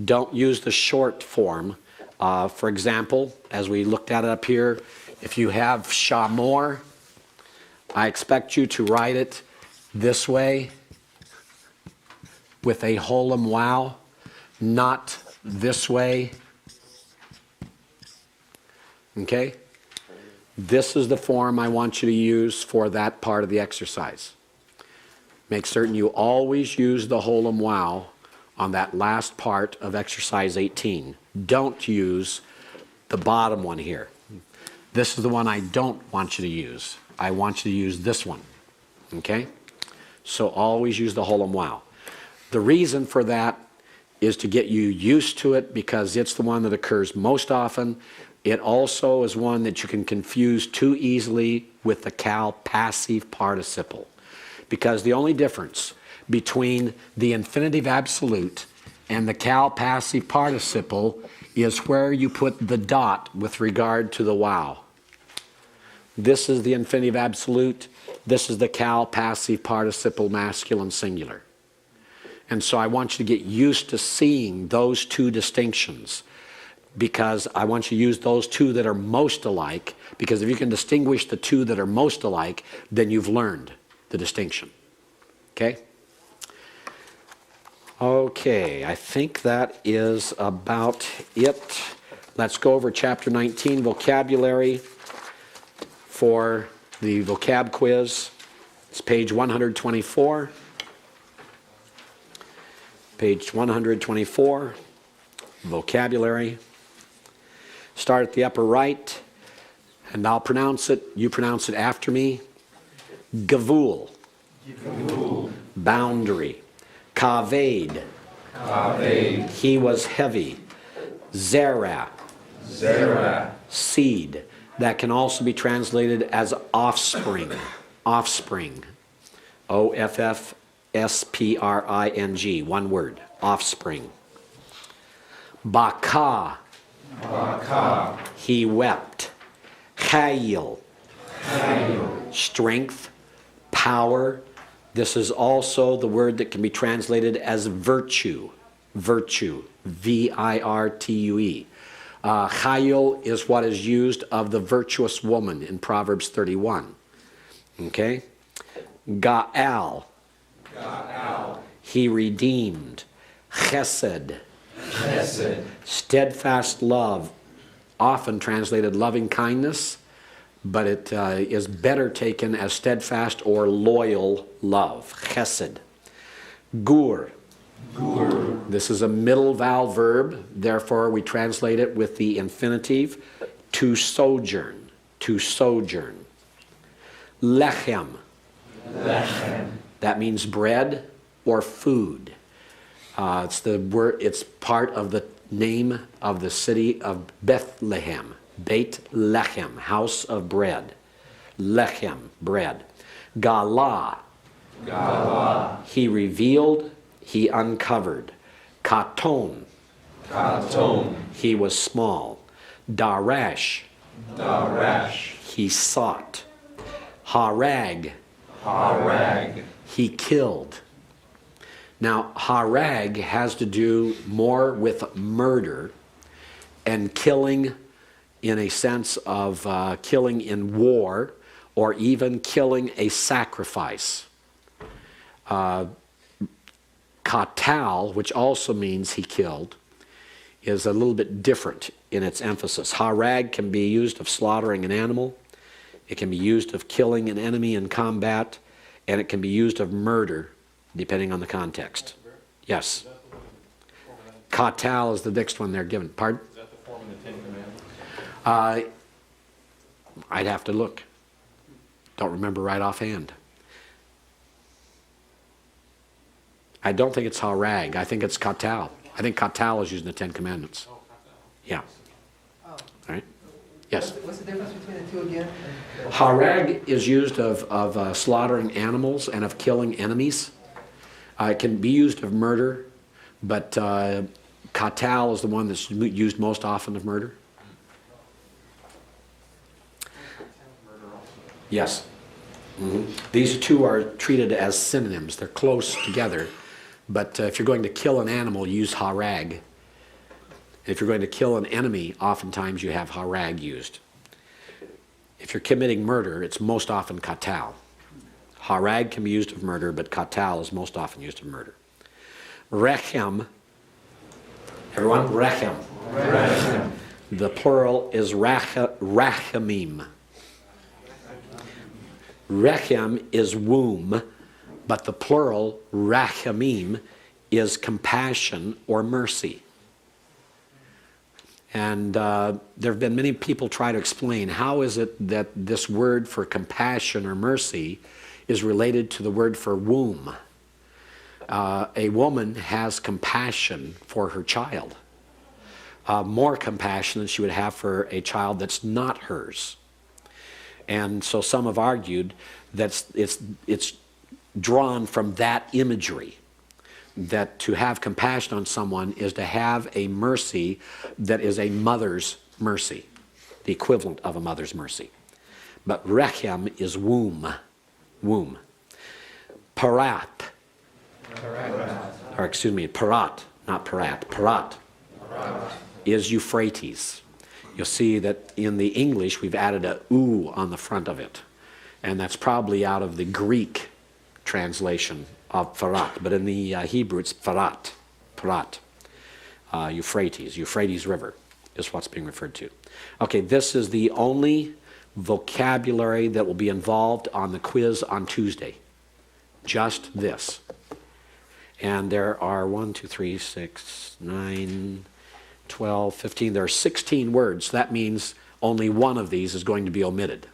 Don't use the short form. For example, as we looked at it up here, if you have shamor, I expect you to write it this way with a holum wow, not this way. Okay? This is the form I want you to use for that part of the exercise. Make certain you always use the holum wow on that last part of exercise 18. Don't use the bottom one here. This is the one I don't want you to use. I want you to use this one. Okay? So always use the holum wow. The reason for that is to get you used to it, because it's the one that occurs most often. It also is one that you can confuse too easily with the cal passive participle, because the only difference between the infinitive absolute and the cal passive participle is where you put the dot with regard to the wow. This is the infinitive absolute. This is the cal passive participle masculine singular. And so I want you to get used to seeing those 2 distinctions, because I want you to use those 2 that are most alike, because if you can distinguish the 2 that are most alike, then you've learned the distinction. Okay? Okay, I think that is about it. Let's go over chapter 19, vocabulary, for the vocab quiz. It's page 124. Page 124, vocabulary. Start at the upper right, and I'll pronounce it. You pronounce it after me. Gavul. Boundary. Kaved. He was heavy. Zera. Seed. That can also be translated as offspring. Offspring. O-F-F-S-P-R-I-N-G. One word. Offspring. Baka. He wept. Chayil. Strength. Power. This is also the word that can be translated as virtue. Virtue. V-I-R-T-U-E. Chayil is what is used of the virtuous woman in Proverbs 31. Okay? Ga'al. He redeemed. Chesed. Steadfast love, often translated loving kindness, but it is better taken as steadfast or loyal love. Chesed. Gur. This is a middle vowel verb, therefore we translate it with the infinitive, to sojourn. To sojourn. Lechem. That means bread or food. It's the word. It's part of the name of the city of Bethlehem. Beit Lechem, house of bread. Lechem, bread. Gala. He revealed. He uncovered. Katon, Katon. he was small. Darash, Darash. he sought. Harag, Harag. he killed. Now, harag has to do more with murder and killing in a sense of killing in war or even killing a sacrifice. Katal, which also means he killed, is a little bit different in its emphasis. Harag can be used of slaughtering an animal. It can be used of killing an enemy in combat, and it can be used of murder, depending on the context. Yes. Katal is the next one they're given. Pardon? Is that the form of the Ten Commandments? I'd have to look. Don't remember right offhand. I don't think it's harag. I think it's katal. I think katal is used in the Ten Commandments. Yeah. All right. Yes. What's the difference between the two again? Harag is used of slaughtering animals and of killing enemies. It can be used of murder, but katal is the one that's used most often of murder. Yes. These two are treated as synonyms. They're close together. But if you're going to kill an animal, use harag. If you're going to kill an enemy, oftentimes you have harag used. If you're committing murder, it's most often katal. Harag can be used of murder, but katal is most often used of murder. Rechem. Everyone, rechem. Rechem. The plural is rachamim. Rechem is womb, but the plural, rachamim, is compassion or mercy. And there have been many people try to explain how is it that this word for compassion or mercy is related to the word for womb. A woman has compassion for her child, more compassion than she would have for a child that's not hers. And so some have argued that it's drawn from that imagery, that to have compassion on someone is to have a mercy that is a mother's mercy, the equivalent of a mother's mercy. But rechem is womb. Parat, or excuse me, parat, not parat, parat is Euphrates. You'll see that in the English we've added a "u" on the front of it, and that's probably out of the Greek translation of Parat, but in the Hebrew it's Parat, Euphrates River is what's being referred to. Okay, this is the only vocabulary that will be involved on the quiz on Tuesday. Just this. And there are 1, 2, 3, 6, 9, 12, 15. There are 16 words. That means only one of these is going to be omitted.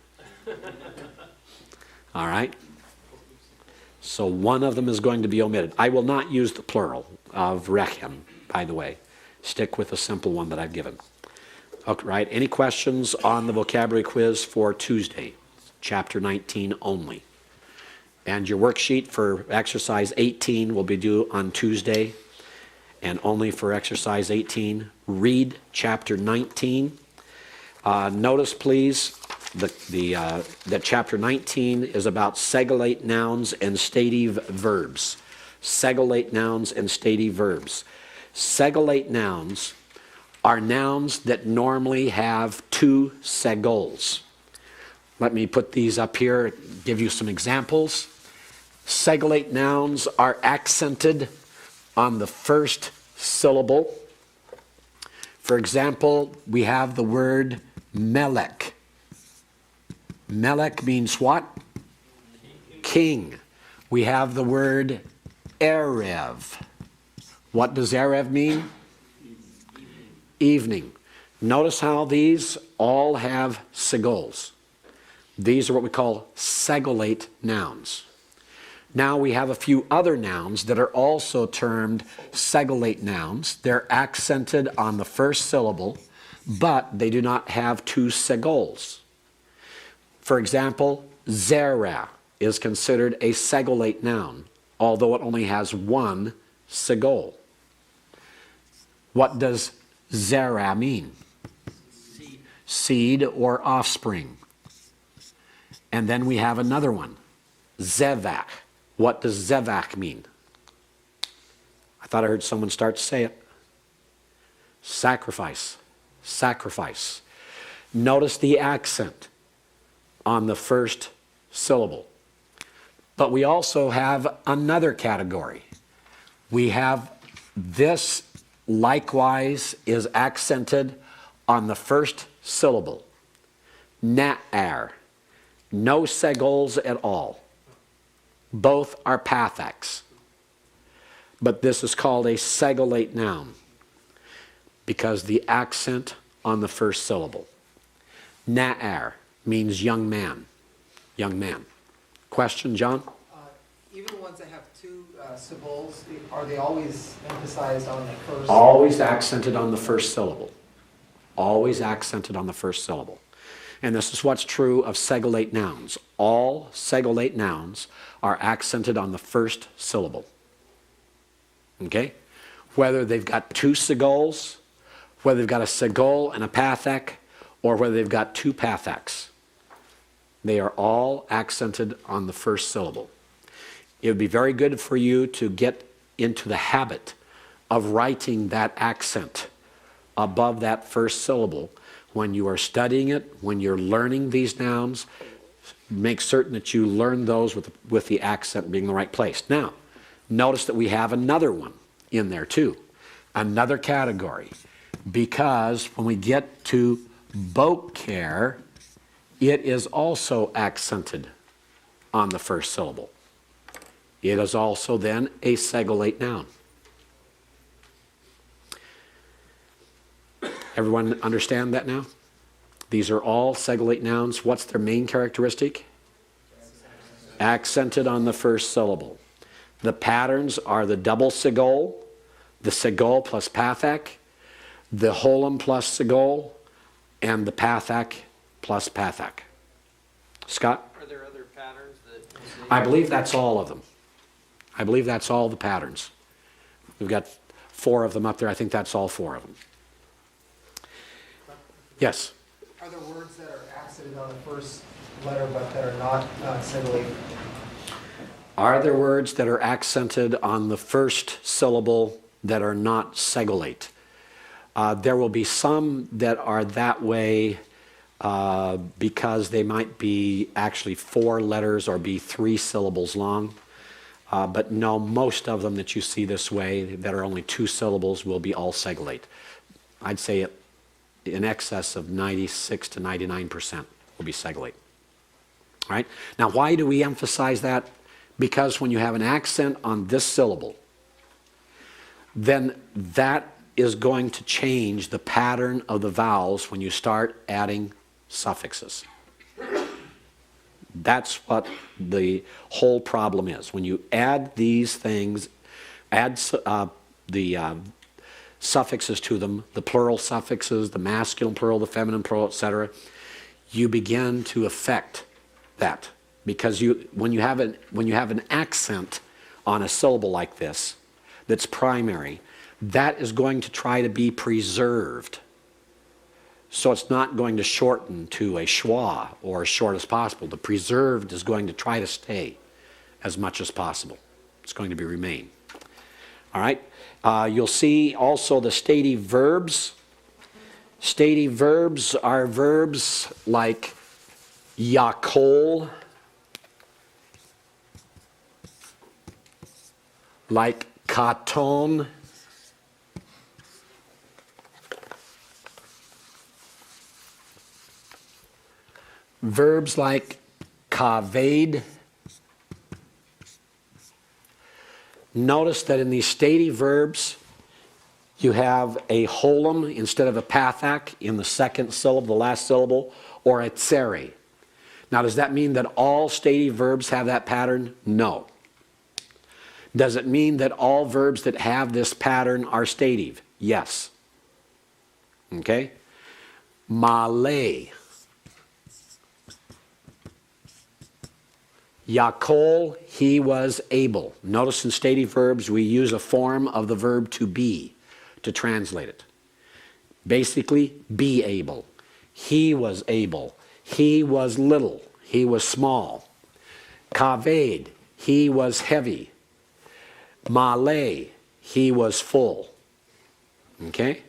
All right? So one of them is going to be omitted. I will not use the plural of rechem, by the way. Stick with the simple one that I've given. Okay, right? Any questions on the vocabulary quiz for Tuesday? Chapter 19 only. And your worksheet for exercise 18 will be due on Tuesday. And only for exercise 18, read chapter 19. Notice, please, that chapter 19 is about segolate nouns and stative verbs. Segolate nouns and stative verbs. Segolate nouns are nouns that normally have two segols. Let me put these up here, give you some examples. Segolate nouns are accented on the first syllable. For example, we have the word melech. Melech means what? King. We have the word erev. What does erev mean? Evening. Notice how these all have segols. These are what we call segolate nouns. Now we have a few other nouns that are also termed segolate nouns. They're accented on the first syllable, but they do not have two segols. For example, zera is considered a segolate noun, although it only has one segol. What does zera mean? Seed. Seed or offspring. And then we have another one, zevach. What does zevach mean? I thought I heard someone start to say it. Sacrifice. Sacrifice. Notice the accent on the first syllable. But we also have another category. We have this likewise is accented on the first syllable. Na'ar. No segols at all. Both are pathax. But this is called a segolate noun because the accent on the first syllable. Na'ar means young man. Young man. Question, John? Even the ones that have two sibils, are they always emphasized on the first? Always accented on the first syllable. Always accented on the first syllable. And this is what's true of segolate nouns. All segolate nouns are accented on the first syllable. Okay? Whether they've got two segols, whether they've got a segol and a pathak, or whether they've got two pathaks. They are all accented on the first syllable. It would be very good for you to get into the habit of writing that accent above that first syllable when you are studying it, when you're learning these nouns. Make certain that you learn those with the accent being in the right place. Now, notice that we have another one in there too, another category, because when we get to boker, it is also accented on the first syllable. It is also then a segolate noun. Everyone understand that now? These are all segolate nouns. What's their main characteristic? Accented on the first syllable. The patterns are the double segol, the segol plus pathak, the holum plus segol, and the pathak plus pathak. Scott? Are there other patterns that? I believe that's all of them. I believe that's all the patterns. We've got 4 of them up there. I think that's all 4 of them. Yes? Are there words that are accented on the first letter but that are not segolate? Are there words that are accented on the first syllable that are not segolate? There will be some that are that way because they might be actually 4 letters or be 3 syllables long. But no, most of them that you see this way that are only 2 syllables will be all segolate. I'd say in excess of 96 to 99% will be segolate. All right? Now, why do we emphasize that? Because when you have an accent on this syllable, then that is going to change the pattern of the vowels when you start adding suffixes. That's what the whole problem is. When you add these things, add the suffixes to them, the plural suffixes, the masculine plural, the feminine plural, etc., you begin to affect that. Because when you have an accent on a syllable like this that's primary, that is going to try to be preserved. So it's not going to shorten to a schwa or as short as possible. The preserved is going to try to stay as much as possible. It's going to be remain. All right? You'll see also the stative verbs. Stative verbs are verbs like yakol, like katon, verbs like kaved. Notice that in these stative verbs, you have a holum instead of a pathak in the second syllable, the last syllable, or a tsere. Now, does that mean that all stative verbs have that pattern? No. Does it mean that all verbs that have this pattern are stative? Yes. Okay? Malay. Yakol, he was able. Notice in stative verbs we use a form of the verb to be to translate it. Basically, be able. He was able. He was little. He was small. Kaved, he was heavy. Malay, he was full. Okay?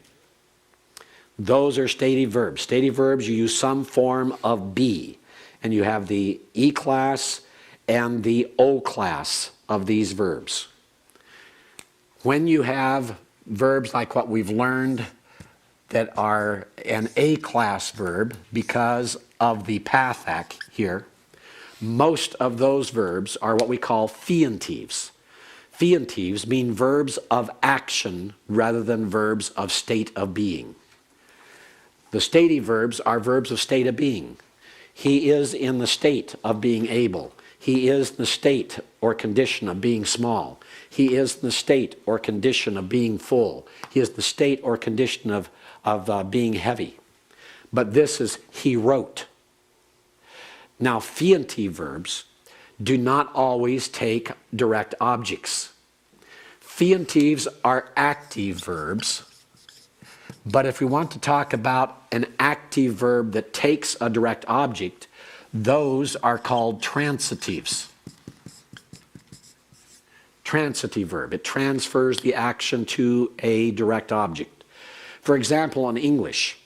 Those are stative verbs. Stative verbs, you use some form of be. And you have the E class and the O class of these verbs. When you have verbs like what we've learned that are an A class verb because of the pathak here, most of those verbs are what we call fientives. Fientives mean verbs of action rather than verbs of state of being. The stative verbs are verbs of state of being. He is in the state of being able. He is in the state or condition of being small. He is in the state or condition of being full. He is the state or condition of being heavy. But this is he wrote. Now, fientive verbs do not always take direct objects. Fientives are active verbs. But if we want to talk about an active verb that takes a direct object, those are called transitives. Transitive verb. It transfers the action to a direct object. For example, in English,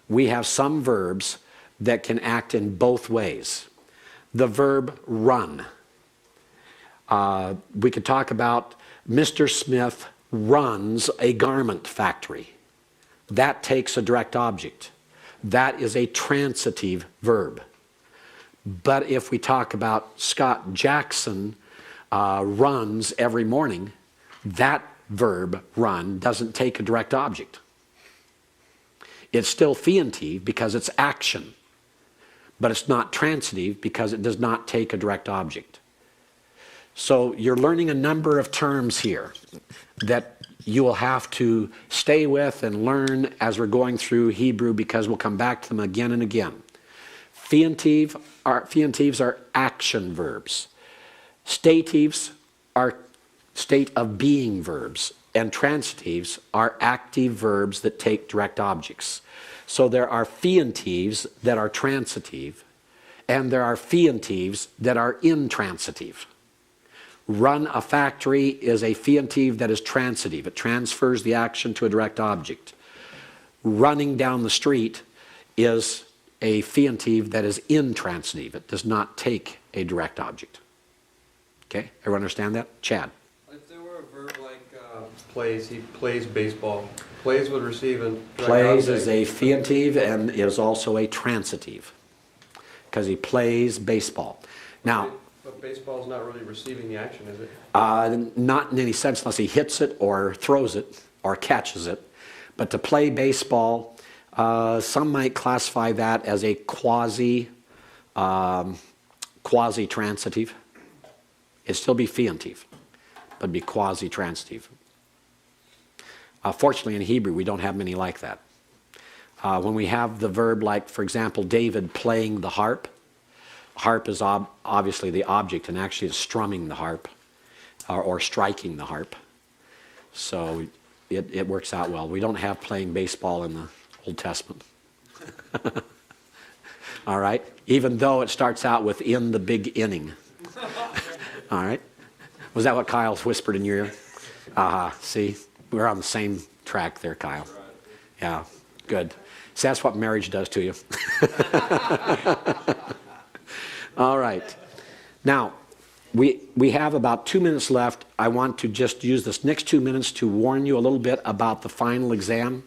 we have some verbs that can act in both ways. The verb run. We could talk about Mr. Smith runs a garment factory. That takes a direct object. That is a transitive verb. But if we talk about Scott Jackson runs every morning, that verb run doesn't take a direct object. It's still fientive because it's action, but it's not transitive because it does not take a direct object. So you're learning a number of terms here that you will have to stay with and learn as we're going through Hebrew, because we'll come back to them again and again. Fientives are action verbs. Statives are state of being verbs. And transitives are active verbs that take direct objects. So there are fientives that are transitive, and there are fientives that are intransitive. Run a factory is a fientive that is transitive. It transfers the action to a direct object. Running down the street is a fientive that is intransitive. It does not take a direct object. Okay, everyone understand that? Chad. If there were a verb like plays, he plays baseball. Plays would receive a direct Plays object. is a fientive and is also a transitive because he plays baseball. Now, But baseball's not really receiving the action, is it? not in any sense unless he hits it or throws it or catches it. But to play baseball, some might classify that as a quasi-transitive. It'd still be fientive, but be quasi-transitive. Fortunately, in Hebrew, we don't have many like that. When we have the verb like, for example, David playing the harp, harp is obviously the object, and actually is strumming the harp or striking the harp. So it works out well. We don't have playing baseball in the Old Testament. All right? Even though it starts out with in the big inning. All right? Was that what Kyle whispered in your ear? See? We're on the same track there, Kyle. Yeah, good. See, that's what marriage does to you. All right. Now, we have about 2 minutes left. I want to just use this next 2 minutes to warn you a little bit about the final exam.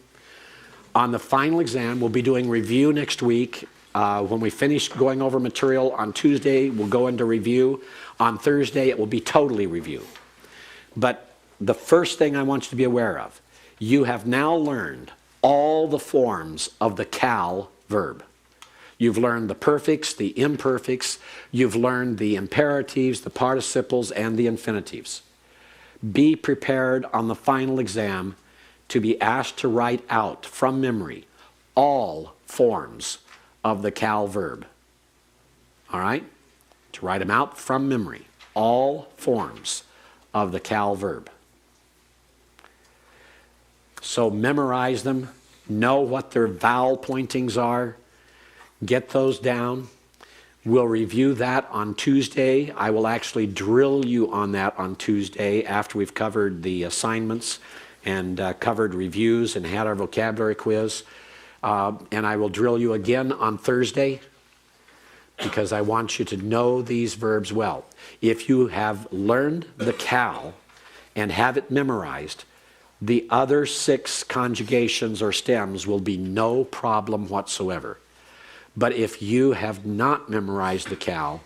On the final exam, we'll be doing review next week. When we finish going over material on Tuesday, we'll go into review. On Thursday, it will be totally review. But the first thing I want you to be aware of, you have now learned all the forms of the cal verb. You've learned the perfects, the imperfects. You've learned the imperatives, the participles, and the infinitives. Be prepared on the final exam to be asked to write out from memory all forms of the cal verb. All right? To write them out from memory. All forms of the cal verb. So So memorize them, know what their vowel pointings are, get those down. We'll review that on Tuesday. I will actually drill you on that on Tuesday after we've covered the assignments and covered reviews and had our vocabulary quiz. And I will drill you again on Thursday because I want you to know these verbs well. If you have learned the cow and have it memorized, the other 6 conjugations or stems will be no problem whatsoever. But if you have not memorized the cow,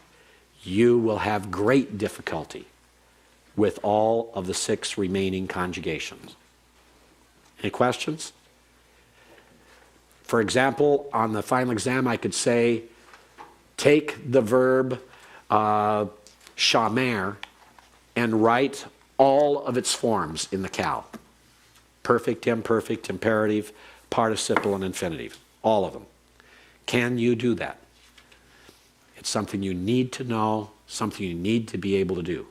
you will have great difficulty with all of the 6 remaining conjugations. Any questions? For example, on the final exam, I could say, take the verb chamer and write all of its forms in the cow. Perfect, imperfect, imperative, participle, and infinitive. All of them. Can you do that? It's something you need to know, something you need to be able to do.